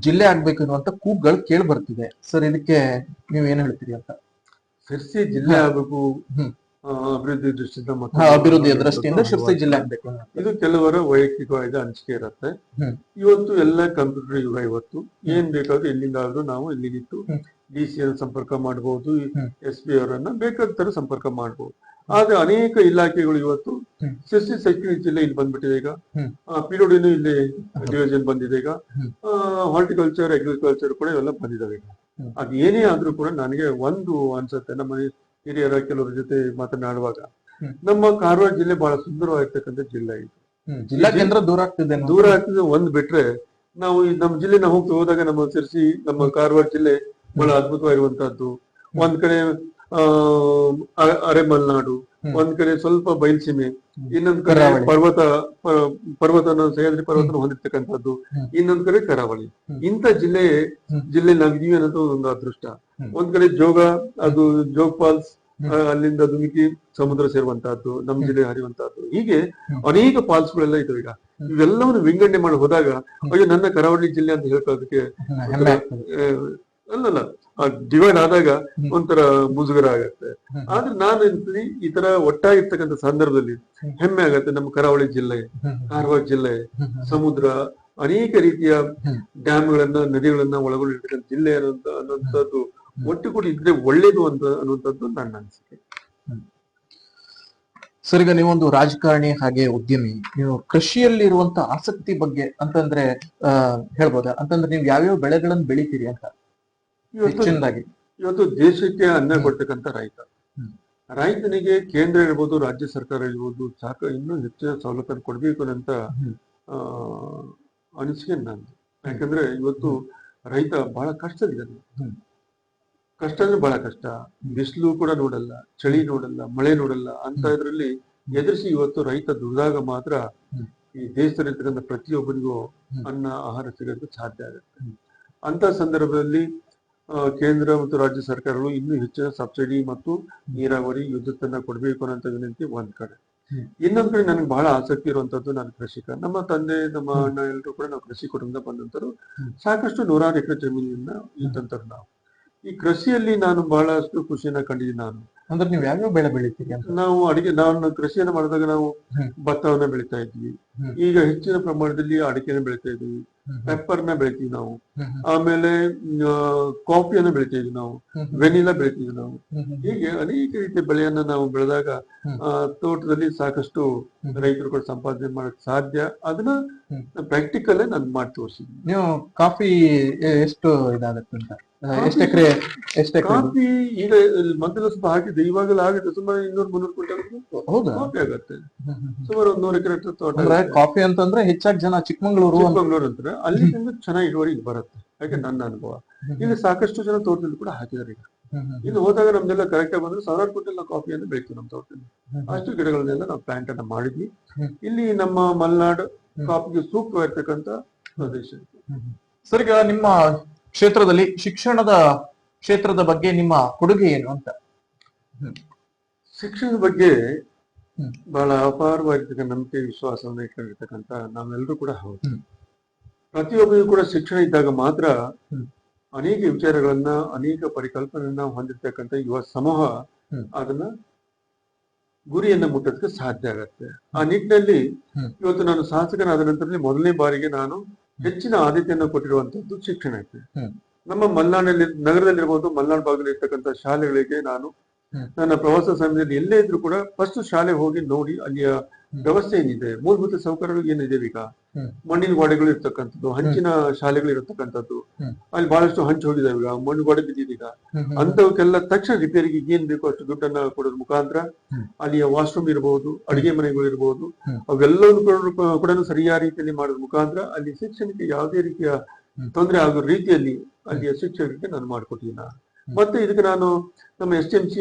ಜಿಲ್ಲೆ ಆಗ್ಬೇಕು ಅನ್ನುವಂತ ಕೂಗ್ಗಳು ಕೇಳಿ ಬರ್ತಿದೆ. ಸರ್, ಇದಕ್ಕೆ ನೀವು ಏನ್ ಹೇಳ್ತೀರಿ ಅಂತ? ಶಿರ್ಸಿ ಜಿಲ್ಲೆ ಆಗ್ಬೇಕು, ಅಭಿವೃದ್ಧಿ ದೃಷ್ಟಿಯಿಂದ ಅಭಿವೃದ್ಧಿಯ ದೃಷ್ಟಿಯಿಂದ ಶಿರ್ಸಿ ಜಿಲ್ಲೆ ಆಗ್ಬೇಕು, ಇದು ಕೆಲವರ ವೈಯಕ್ತಿಕವಾದ ಅನಿಸಿಕೆ ಇರುತ್ತೆ. ಇವತ್ತು ಎಲ್ಲ ಕಂಪ್ಯೂಟರ್ ಯುಗ. ಇವತ್ತು ಏನ್ ಬೇಕಾದ್ರೂ ಎಲ್ಲಿಂದಾದ್ರೂ ನಾವು ಇಲ್ಲಿಗಿತ್ತು DC ಅನ್ನು ಸಂಪರ್ಕ ಮಾಡಬಹುದು, SP ಅವರನ್ನ ಬೇಕಾದ ತರ ಸಂಪರ್ಕ ಮಾಡಬಹುದು. ಆದ್ರೆ ಅನೇಕ ಇಲಾಖೆಗಳು ಇವತ್ತು ಶಿರ್ಸಿ ಸೆಕ್ಯೂರಿಟಿ ಜಿಲ್ಲೆ ಇಲ್ಲಿ ಬಂದ್ಬಿಟ್ಟಿದೆ. ಈಗ PWD ಇಲ್ಲಿ ಡಿವಿಷನ್ ಬಂದಿದೆ. ಈಗ ಹಾರ್ಟಿಕಲ್ಚರ್, ಅಗ್ರಿಕಲ್ಚರ್ ಕೂಡ ಇವೆಲ್ಲ ಬಂದಿದ್ದಾವೆ. ಈಗ ಅದ್ ಏನೇ ಆದ್ರೂ ಕೂಡ ನನಗೆ ಒಂದು ಅನ್ಸುತ್ತೆ, ನಮ್ಮ ಹಿರಿಯರ ಕೆಲವರ ಜೊತೆ ಮಾತನಾಡುವಾಗ, ನಮ್ಮ ಕಾರವಾರ ಜಿಲ್ಲೆ ಬಹಳ ಸುಂದರವಾಗಿರ್ತಕ್ಕಂಥ ಜಿಲ್ಲೆ ಇದು. ಜಿಲ್ಲಾ ಕೇಂದ್ರ ದೂರ ಆಗ್ತಿದೆ ಒಂದ್ ಬಿಟ್ರೆ ನಾವು ನಮ್ಮ ಜಿಲ್ಲೆ ನಾವು ಹೋದಾಗ ನಮ್ಮ ಶಿರ್ಸಿ, ನಮ್ಮ ಕಾರವಾರ ಜಿಲ್ಲೆ ಬಹಳ ಅದ್ಭುತವಾಗಿರುವಂತಹದ್ದು. ಒಂದ್ ಕಡೆ ಅರೆಮಲ್ನಾಡು, ಒಂದ್ ಕಡೆ ಸ್ವಲ್ಪ ಬಯಲ್ಸೀಮೆ, ಇನ್ನೊಂದ್ ಕಡೆ ಪರ್ವತನ ಸಹ್ಯಾದ್ರಿ ಪರ್ವತನ ಹೊಂದಿರ್ತಕ್ಕಂಥದ್ದು, ಇನ್ನೊಂದ್ ಕಡೆ ಕರಾವಳಿ. ಇಂಥ ಜಿಲ್ಲೆ ನಾವಿದೀವಿ ಅನ್ನೋದು ಒಂದು ಅದೃಷ್ಟ. ಒಂದ್ ಕಡೆ ಅದು ಜೋಗ್ ಫಾಲ್ಸ್, ಅಲ್ಲಿಂದ ಧುಮುಕಿ ಸಮುದ್ರ ಸೇರುವಂತಹದ್ದು, ನಮ್ಮ ಜಿಲ್ಲೆ ಹರಿಯುವಂತಹದ್ದು, ಹೀಗೆ ಅನೇಕ ಫಾಲ್ಸ್ ಗಳೆಲ್ಲ ಇದಾವೆ. ಈಗ ಇವೆಲ್ಲವನ್ನು ವಿಂಗಡಣೆ ಮಾಡಿ ಹೋದಾಗ ಅಯ್ಯೋ ನನ್ನ ಕರಾವಳಿ ಜಿಲ್ಲೆ ಅಂತ ಹೇಳ್ಕೊಳ್ಳೋದಕ್ಕೆ ಅಲ್ಲಲ್ಲ, ಡಿವೈಡ್ ಆದಾಗ ಒಂಥರ ಮುಜುಗರ ಆಗತ್ತೆ. ಆದ್ರೆ ನಾನು ಎನ್ತೀನಿ, ಈ ತರ ಒಟ್ಟಾಗಿರ್ತಕ್ಕಂಥ ಸಂದರ್ಭದಲ್ಲಿ ಹೆಮ್ಮೆ ಆಗತ್ತೆ. ನಮ್ಮ ಕರಾವಳಿ ಜಿಲ್ಲೆ, ಕಾರವಾರ ಜಿಲ್ಲೆ, ಸಮುದ್ರ, ಅನೇಕ ರೀತಿಯ ಡ್ಯಾಮ್ಗಳನ್ನ, ನದಿಗಳನ್ನ ಒಳಗೊಂಡಿರ್ತಕ್ಕಂಥ ಜಿಲ್ಲೆ ಅನ್ನುವಂಥದ್ದು ಒಟ್ಟುಗೂಡಿ ಇದ್ರೆ ಒಳ್ಳೇದು ಅನ್ನುವಂಥದ್ದು ನನ್ನ ಅನಿಸಿಕೆ. ಸರ್, ಈಗ ನೀವೊಂದು ರಾಜಕಾರಣಿ ಹಾಗೆ ಉದ್ಯಮಿ, ನೀವು ಕೃಷಿಯಲ್ಲಿ ಇರುವಂತ ಆಸಕ್ತಿ ಬಗ್ಗೆ ಅಂತಂದ್ರೆ ಹೇಳ್ಬೋದಾ? ಅಂತಂದ್ರೆ ನೀವು ಯಾವ್ಯಾವ ಬೆಳೆಗಳನ್ನು ಬೆಳಿತೀರಿ ಅಂತ? ಇವತ್ತು ದೇಶಕ್ಕೆ ಅನ್ನ ಕೊಡ್ತಕ್ಕಂಥ ರೈತನಿಗೆ ಕೇಂದ್ರ ಇರ್ಬೋದು, ರಾಜ್ಯ ಸರ್ಕಾರ ಇರ್ಬೋದು, ಇನ್ನೂ ಹೆಚ್ಚಿನ ಸವಲತ್ತನ್ನು ಕೊಡ್ಬೇಕು ಅಂತ ಅನಿಸಿಕೆ ನಂದು. ಯಾಕಂದ್ರೆ ಇವತ್ತು ರೈತ ಬಹಳ ಕಷ್ಟದಿದ್ದಾನೆ. ಕಷ್ಟ ಅಂದ್ರೆ ಬಹಳ ಕಷ್ಟ. ಬಿಸಿಲು ಕೂಡ ನೋಡಲ್ಲ, ಚಳಿ ನೋಡಲ್ಲ, ಮಳೆ ನೋಡಲ್ಲ ಅಂತ ಇದ್ರಲ್ಲಿ ಎದುರಿಸಿ ಇವತ್ತು ರೈತ ದುಡಿದಾಗ ಮಾತ್ರ ಈ ದೇಶದಲ್ಲಿರ್ತಕ್ಕಂಥ ಪ್ರತಿಯೊಬ್ಬರಿಗೂ ಅನ್ನ, ಆಹಾರ ಸಿಗೋದಕ್ಕೆ ಸಾಧ್ಯ ಆಗುತ್ತೆ. ಅಂತ ಸಂದರ್ಭದಲ್ಲಿ ಕೇಂದ್ರ ಮತ್ತು ರಾಜ್ಯ ಸರ್ಕಾರಗಳು ಇನ್ನೂ ಹೆಚ್ಚಿನ ಸಬ್ಸಿಡಿ ಮತ್ತು ನೀರಾವರಿ, ವಿದ್ಯುತ್ತನ್ನ ಕೊಡ್ಬೇಕು ಅನ್ನೋ ವಿನಂತಿ ಒಂದ್ ಕಡೆ. ಇನ್ನೊಂದ್ ಕಡೆ ನನಗೆ ಬಹಳ ಆಸಕ್ತಿ ಇರುವಂತದ್ದು, ನಾನು ಕೃಷಿಕ. ನಮ್ಮ ತಂದೆ, ನಮ್ಮ ಅಣ್ಣ ಎಲ್ಲರೂ ಕೂಡ ನಾವು ಕೃಷಿ ಕುಟುಂಬದಿಂದ ಬಂದಂತರು. ಸಾಕಷ್ಟು 100 ಎಕರೆ ಜಮೀನನ್ನ ಇದ್ದಂತರು ನಾವು. ಈ ಕೃಷಿಯಲ್ಲಿ ನಾನು ಬಹಳಷ್ಟು ಖುಷಿಯನ್ನ ಕಂಡಿದ್ದೀನಿ ನಾನು. ಅಂದ್ರೆ ನೀವು ಯಾವ್ಯಾವ ಬೆಳೆ ಬೆಳಿತೀರಿ ಅಂತ? ನಾನು ಕೃಷಿಯನ್ನು ಮಾಡಿದಾಗ ನಾವು ಭತ್ತವನ್ನ ಬೆಳಿತಾ ಇದ್ವಿ. ಈಗ ಹೆಚ್ಚಿನ ಪ್ರಮಾಣದಲ್ಲಿ ಅಡಿಕೆನ ಬೆಳಿತಾ ಇದ್ವಿ, ಪೆಪ್ಪರ್ನ ಬೆಳಿತೀವಿ ನಾವು. ಆಮೇಲೆ ಕಾಫಿಯನ್ನ ಬೆಳಿತಾ ಇದ್ವಿ ನಾವು, ವೆನಿಲಾ ಬೆಳಿತೀವಿ ನಾವು. ಹೀಗೆ ಅನೇಕ ರೀತಿಯ ಬೆಳೆಯನ್ನ ನಾವು ಬೆಳೆದಾಗ ತೋಟದಲ್ಲಿ ಸಾಕಷ್ಟು ರೈತರು ಕೂಡ ಸಂಪಾದನೆ ಮಾಡಕ್ ಸಾಧ್ಯ. ಅದನ್ನ ಪ್ರಾಕ್ಟಿಕಲ್ ನಾನು ಮಾಡಿ ತೋರಿಸಿದ್ವಿ. ನೀವು ಕಾಫಿ ಎಷ್ಟು ಇದಾಗತ್ತೆ ಅಂತ? ಎಷ್ಟು ಕಾಫಿ ಈಗ ಮೊದಲು ಸ್ವಲ್ಪ ಹಾಕಿದ್ದೆ, ಇವಾಗಲೂ ಆಗುತ್ತೆ ಸುಮಾರು 200-300 ಕ್ವಿಂಟಲ್ ಹೌದಾ ಕಾಫಿ ಆಗುತ್ತೆ. ಸುಮಾರು 100 ಎಕರೆ ತೋಟ. ಕಾಫಿ ಅಂತಂದ್ರೆ ಹೆಚ್ಚಾಗಿ ಜನ ಚಿಕ್ಕಮಂಗ್ಳೂರು ಅಂತಾರೆ, ಅಲ್ಲಿ ಚೆನ್ನಾಗಿ ಇಳುವರಿ ಬರುತ್ತೆ. ಯಾಕೆ ನನ್ನ ಅನುಭವ. ಇಲ್ಲಿ ಸಾಕಷ್ಟು ಜನ ತೋಟದಲ್ಲಿ ಕೂಡ ಹಾಕಿದಾರೆ. ಈಗ ಇನ್ನು ಹೋದಾಗ ನಮ್ದೆಲ್ಲ ಕರೆಕ್ಟ್ ಆಗಿ ಬಂದ್ರೆ 1000 ಕ್ವಿಂಟಲ್ ನಾವು ಕಾಫಿಯನ್ನು ಬೆಳಿತೀವಿ ನಮ್ಮ ತೋಟದಲ್ಲಿ. ಅಷ್ಟು ಗಿಡಗಳನ್ನೆಲ್ಲ ನಾವು ಪ್ಲಾಂಟ್ ಅನ್ನ ಮಾಡಿದ್ವಿ. ಇಲ್ಲಿ ನಮ್ಮ ಮಲೆನಾಡು ಕಾಫಿಗೆ ಸೂಕ್ತವಾಗಿರ್ತಕ್ಕಂಥ ಪ್ರದೇಶ. ಸರ್, ಈಗ ನಿಮ್ಮ ಕ್ಷೇತ್ರದಲ್ಲಿ ಶಿಕ್ಷಣದ ಕ್ಷೇತ್ರದ ಬಗ್ಗೆ ನಿಮ್ಮ ಕೊಡುಗೆ ಏನು ಅಂತ? ಶಿಕ್ಷಣದ ಬಗ್ಗೆ ಬಹಳ ಅಪಾರವಾಗಿರ್ತಕ್ಕಂಥ ನಂಬಿಕೆ ವಿಶ್ವಾಸವನ್ನು ಇಟ್ಕೊಂಡಿರ್ತಕ್ಕಂಥ ನಾವೆಲ್ಲರೂ ಕೂಡ ಹೌದು. ಪ್ರತಿಯೊಬ್ಬರಿಗೂ ಕೂಡ ಶಿಕ್ಷಣ ಇದ್ದಾಗ ಮಾತ್ರ ಅನೇಕ ವಿಚಾರಗಳನ್ನ, ಅನೇಕ ಪರಿಕಲ್ಪನೆಯನ್ನ ಹೊಂದಿರ್ತಕ್ಕಂಥ ಯುವ ಸಮೂಹ ಅದನ್ನ ಗುರಿಯನ್ನ ಮುಟ್ಟೋದಕ್ಕೆ ಸಾಧ್ಯ ಆಗತ್ತೆ. ಆ ನಿಟ್ಟಿನಲ್ಲಿ ಇವತ್ತು ನಾನು ಶಾಸಕನಾದ ನಂತರದಲ್ಲಿ ಮೊದಲನೇ ಬಾರಿಗೆ ನಾನು ಹೆಚ್ಚಿನ ಆದ್ಯತೆಯನ್ನು ಕೊಟ್ಟಿರುವಂತದ್ದು ಶಿಕ್ಷಣಕ್ಕೆ. ನಮ್ಮ ಮಲೆನಾಡಿನಲ್ಲಿ, ನಗರದಲ್ಲಿರ್ಬೋದು, ಮಲೆನಾಡು ಭಾಗದಲ್ಲಿ ಇರ್ತಕ್ಕಂಥ ಶಾಲೆಗಳಿಗೆ ನಾನು ನನ್ನ ಪ್ರವಾಸ ಸಮಯದಲ್ಲಿ ಎಲ್ಲೇ ಇದ್ರು ಕೂಡ ಫಸ್ಟ್ ಶಾಲೆ ಹೋಗಿ ನೋಡಿ ಅಲ್ಲಿಯ ವ್ಯವಸ್ಥೆ ಏನಿದೆ, ಮೂಲಭೂತ ಸೌಕರ್ಯಗಳು ಏನಿದೆ. ಈಗ ಮಣ್ಣಿನ ಗೋಡೆಗಳು ಇರ್ತಕ್ಕಂಥದ್ದು, ಹಂಚಿನ ಶಾಲೆಗಳು ಇರತಕ್ಕಂಥದ್ದು, ಅಲ್ಲಿ ಬಹಳಷ್ಟು ಹಂಚು ಹೋಗಿದಾವೆ, ಈಗ ಮಣ್ಣು ಗೋಡೆ ಬಿದ್ದಿದೀಗ. ಅಂತವಕ್ಕೆಲ್ಲ ತಕ್ಷಣ ರಿಪೇರಿಗೆ ಏನ್ ಬೇಕೋ ಅಷ್ಟು ದುಡ್ಡನ್ನ ಕೊಡೋದ್ರ ಮುಖಾಂತರ ಅಲ್ಲಿಯ ವಾಶ್ರೂಮ್ ಇರಬಹುದು, ಅಡಿಗೆ ಮನೆಗಳು ಇರಬಹುದು, ಅವೆಲ್ಲವೂ ಕೂಡ ಸರಿಯಾದ ರೀತಿಯಲ್ಲಿ ಮಾಡೋದ್ರ ಮುಖಾಂತರ ಅಲ್ಲಿ ಶಿಕ್ಷಣಕ್ಕೆ ಯಾವುದೇ ರೀತಿಯ ತೊಂದರೆ ಆಗೋ ರೀತಿಯಲ್ಲಿ ಅಲ್ಲಿಯ ಶಿಕ್ಷಣಕ್ಕೆ ನಾನು ಮಾಡಿಕೊಟ್ಟಿದ್ದೀನಿ. ಮತ್ತೆ ಇದಕ್ಕೆ ನಾನು ನಮ್ಮ STMC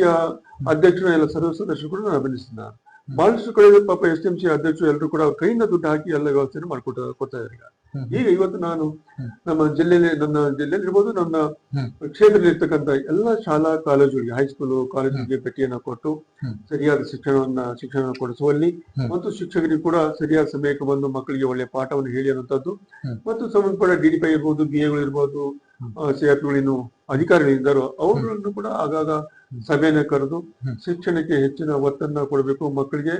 ಅಧ್ಯಕ್ಷರು ಎಲ್ಲ ಸರ್ವ ಸದಸ್ಯರು ಕೂಡ ನಾನು ಅಭಿನಂದಿಸಿದ. ಬಹಳಷ್ಟು ಕಡೆ ಪಾಪ STMC ಅಧ್ಯಕ್ಷರು ಎಲ್ಲರೂ ಕೂಡ ಅವ್ರ ಕೈಯಿಂದ ದುಡ್ಡು ಹಾಕಿ ಎಲ್ಲ ವ್ಯವಸ್ಥೆಯನ್ನು ಕೊಡ್ತಾ ಇದ್ದಾರೆ. ಈಗ ಇವತ್ತು ನಾನು ನನ್ನ ಜಿಲ್ಲೆಯಲ್ಲಿ ಇರ್ಬೋದು, ನನ್ನ ಕ್ಷೇತ್ರದಲ್ಲಿ ಇರ್ತಕ್ಕಂಥ ಎಲ್ಲ ಶಾಲಾ ಕಾಲೇಜುಗಳಿಗೆ, ಹೈಸ್ಕೂಲು ಕಾಲೇಜಿಗೆ ಭೇಟಿಯನ್ನ ಕೊಟ್ಟು ಸರಿಯಾದ ಶಿಕ್ಷಣ ಕೊಡಿಸುವಲ್ಲಿ ಮತ್ತು ಶಿಕ್ಷಕರಿಗೆ ಕೂಡ ಸರಿಯಾದ ಸಮಯಕ್ಕೆ ಬಂದು ಮಕ್ಕಳಿಗೆ ಒಳ್ಳೆಯ ಪಾಠವನ್ನು ಹೇಳಿ ಅನ್ನುವಂಥದ್ದು, ಮತ್ತು ಸಂಬಂಧಪಟ್ಟ DDP ಇರ್ಬೋದು, BA ಇರ್ಬೋದು, CRPಗಳೇನು ಅಧಿಕಾರಿಗಳಿದ್ದಾರೋ ಅವರನ್ನು ಕೂಡ ಆಗಾಗ ಸಭೆಯನ್ನ ಕರೆದು ಶಿಕ್ಷಣಕ್ಕೆ ಹೆಚ್ಚಿನ ಒತ್ತನ್ನ ಕೊಡಬೇಕು. ಮಕ್ಕಳಿಗೆ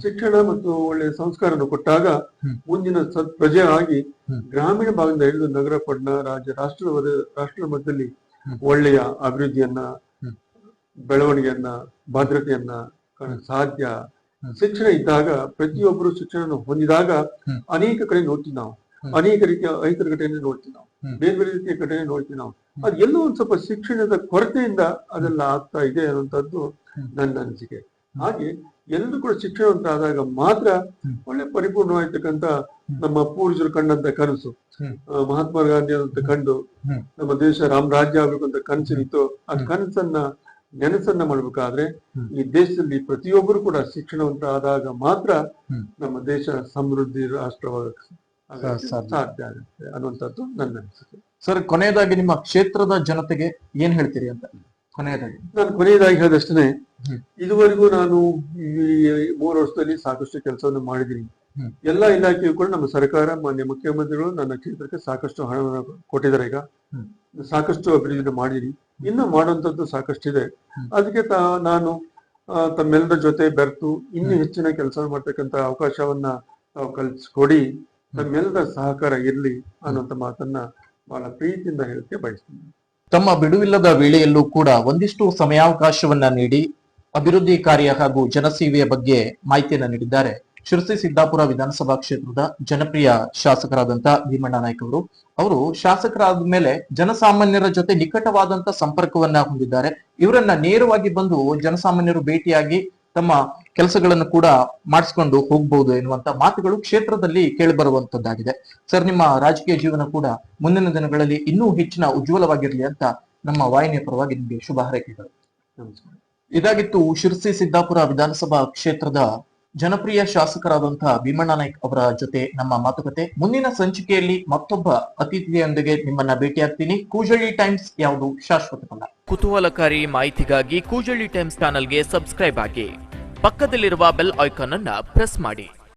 ಶಿಕ್ಷಣ ಮತ್ತು ಒಳ್ಳೆಯ ಸಂಸ್ಕಾರವನ್ನು ಕೊಟ್ಟಾಗ ಮುಂದಿನ ಪ್ರಜೆ ಆಗಿ ಗ್ರಾಮೀಣ ಭಾಗದಿಂದ ಹಿಡಿದು ನಗರ, ಪಟ್ಟಣ, ರಾಜ್ಯ, ರಾಷ್ಟ್ರದ ಮಟ್ಟದಲ್ಲಿ ಒಳ್ಳೆಯ ಅಭಿವೃದ್ಧಿಯನ್ನ, ಬೆಳವಣಿಗೆಯನ್ನ, ಭದ್ರತೆಯನ್ನ ಸಾಧ್ಯ. ಶಿಕ್ಷಣ ಇದ್ದಾಗ ಪ್ರತಿಯೊಬ್ಬರು ಶಿಕ್ಷಣ ಹೊಂದಿದಾಗ ಅನೇಕ ಕಡೆ ನೋಡ್ತೀವಿ ನಾವು, ಅನೇಕ ರೀತಿಯ ರೈತರ ಘಟನೆ ನೋಡ್ತೀವಿ ನಾವು, ಬೇರೆ ಬೇರೆ ರೀತಿಯ ಘಟನೆ ನೋಡ್ತೀವಿ ನಾವು. ಅದು ಎಲ್ಲೋ ಒಂದ್ ಸ್ವಲ್ಪ ಶಿಕ್ಷಣದ ಕೊರತೆಯಿಂದ ಅದೆಲ್ಲ ಆಗ್ತಾ ಇದೆ ಅನ್ನುವಂಥದ್ದು ನನ್ನ ಅನಿಸಿಕೆ. ಹಾಗೆ ಎಲ್ಲರೂ ಕೂಡ ಶಿಕ್ಷಣವಂತರಾದಾಗ ಮಾತ್ರ ಒಳ್ಳೆ ಪರಿಪೂರ್ಣವಾಗಿರ್ತಕ್ಕಂಥ ನಮ್ಮ ಪೂರ್ವಜರು ಕಂಡಂತ ಕನಸು, ಮಹಾತ್ಮ ಗಾಂಧಿ ಅಂತ ಕಂಡು ನಮ್ಮ ದೇಶ ರಾಮರಾಜ್ಯ ಆಗ್ಬೇಕು ಅಂತ ಕನಸಿತ್ತು. ಆ ನೆನಸನ್ನ ಮಾಡ್ಬೇಕಾದ್ರೆ ಈ ದೇಶದಲ್ಲಿ ಪ್ರತಿಯೊಬ್ಬರು ಕೂಡ ಶಿಕ್ಷಣವಂತರಾದಾಗ ಮಾತ್ರ ನಮ್ಮ ದೇಶ ಸಮೃದ್ಧಿ ರಾಷ್ಟ್ರವಾಗಿ ಸಾಧ್ಯ ಆಗುತ್ತೆ ಅನ್ನುವಂಥದ್ದು ನನ್ನ ಅನಿಸಿಕೆ. ಸರ್, ಕೊನೆಯದಾಗಿ ನಿಮ್ಮ ಕ್ಷೇತ್ರದ ಜನತೆಗೆ ಏನ್ ಹೇಳ್ತೀರಿ ಅಂತ? ಕೊನೆಯದಾಗಿ ಹೇಳಿದಷ್ಟೇ, ಇದುವರೆಗೂ ನಾನು ಈ 3 ವರ್ಷದಲ್ಲಿ ಸಾಕಷ್ಟು ಕೆಲಸವನ್ನು ಮಾಡಿದ್ದೀನಿ. ಎಲ್ಲಾ ಇಲಾಖೆಯು ಕೂಡ ನಮ್ಮ ಸರ್ಕಾರ, ಮಾನ್ಯ ಮುಖ್ಯಮಂತ್ರಿಗಳು ನನ್ನ ಕ್ಷೇತ್ರಕ್ಕೆ ಸಾಕಷ್ಟು ಹಣವನ್ನು ಕೊಟ್ಟಿದ್ದಾರೆ. ಈಗ ಸಾಕಷ್ಟು ಅಭಿವೃದ್ಧಿ ಮಾಡಿದೀನಿ, ಇನ್ನು ಮಾಡುವಂತದ್ದು ಸಾಕಷ್ಟಿದೆ. ಅದಕ್ಕೆ ನಾನು ತಮ್ಮೆಲ್ಲರ ಜೊತೆ ಬೆರೆತು ಇನ್ನೂ ಹೆಚ್ಚಿನ ಕೆಲಸ ಮಾಡ್ತಕ್ಕಂಥ ಅವಕಾಶವನ್ನ ತಾವು ಕಲ್ಪಿಸ್ಕೊಡಿ, ತಮ್ಮೆಲ್ಲರ ಸಹಕಾರ ಇರ್ಲಿ ಅನ್ನುವಂಥ ಮಾತನ್ನ ಬಹಳ ಪ್ರೀತಿಯಿಂದ ಹೇಳಕ್ಕೆ ಬಯಸ್ತೀನಿ. ತಮ್ಮ ಬಿಡುವಿಲ್ಲದ ವೇಳೆಯಲ್ಲೂ ಕೂಡ ಒಂದಿಷ್ಟು ಸಮಯಾವಕಾಶವನ್ನ ನೀಡಿ ಅಭಿವೃದ್ಧಿ ಕಾರ್ಯ ಹಾಗೂ ಜನಸೇವೆಯ ಬಗ್ಗೆ ಮಾಹಿತಿಯನ್ನ ನೀಡಿದ್ದಾರೆ ಶಿರಸಿ ಸಿದ್ದಾಪುರ ವಿಧಾನಸಭಾ ಕ್ಷೇತ್ರದ ಜನಪ್ರಿಯ ಶಾಸಕರಾದಂತ ಭೀಮಣ್ಣ ನಾಯ್ಕ ಅವರು ಶಾಸಕರಾದ ಮೇಲೆ ಜನಸಾಮಾನ್ಯರ ಜೊತೆ ನಿಕಟವಾದಂತ ಸಂಪರ್ಕವನ್ನ ಹೊಂದಿದ್ದಾರೆ. ಇವರನ್ನ ನೇರವಾಗಿ ಬಂದು ಜನಸಾಮಾನ್ಯರು ಭೇಟಿಯಾಗಿ ತಮ್ಮ ಕೆಲಸಗಳನ್ನು ಕೂಡ ಮಾಡಿಸ್ಕೊಂಡು ಹೋಗ್ಬಹುದು ಎನ್ನುವಂತ ಮಾತುಗಳು ಕ್ಷೇತ್ರದಲ್ಲಿ ಕೇಳಿ ಬರುವಂತದ್ದಾಗಿದೆ. ಸರ್, ನಿಮ್ಮ ರಾಜಕೀಯ ಜೀವನ ಕೂಡ ಮುಂದಿನ ದಿನಗಳಲ್ಲಿ ಇನ್ನೂ ಹೆಚ್ಚಿನ ಉಜ್ವಲವಾಗಿರ್ಲಿ ಅಂತ ನಮ್ಮ ವಾಹಿನಿಯ ಪರವಾಗಿ ನಿಮಗೆ ಶುಭ ಹಾರೈಕೆಗಳು. ಇದಾಗಿತ್ತು ಶಿರಸಿ ಸಿದ್ದಾಪುರ ವಿಧಾನಸಭಾ ಕ್ಷೇತ್ರದ ಜನಪ್ರಿಯ ಶಾಸಕರಾದಂತಹ ಭೀಮಣ್ಣ ನಾಯ್ಕ ಅವರ ಜೊತೆ ನಮ್ಮ ಮಾತುಕತೆ. ಮುಂದಿನ ಸಂಚಿಕೆಯಲ್ಲಿ ಮತ್ತೊಬ್ಬ ಅತಿಥಿಯೊಂದಿಗೆ ನಿಮ್ಮನ್ನ ಭೇಟಿಯಾಗ್ತೀನಿ. ಕೂಜಳ್ಳಿ ಟೈಮ್ಸ್ ಯಾವುದು ಶಾಶ್ವತವಲ್ಲ. ಕುತೂಹಲಕಾರಿ ಮಾಹಿತಿಗಾಗಿ ಕೂಜಳ್ಳಿ ಟೈಮ್ಸ್ ಚಾನೆಲ್ಗೆ ಸಬ್ಸ್ಕ್ರೈಬ್ ಆಗಿ, ಪಕ್ಕದಲ್ಲಿರುವ ಬೆಲ್ ಐಕಾನ್ ಅನ್ನ ಪ್ರೆಸ್ ಮಾಡಿ.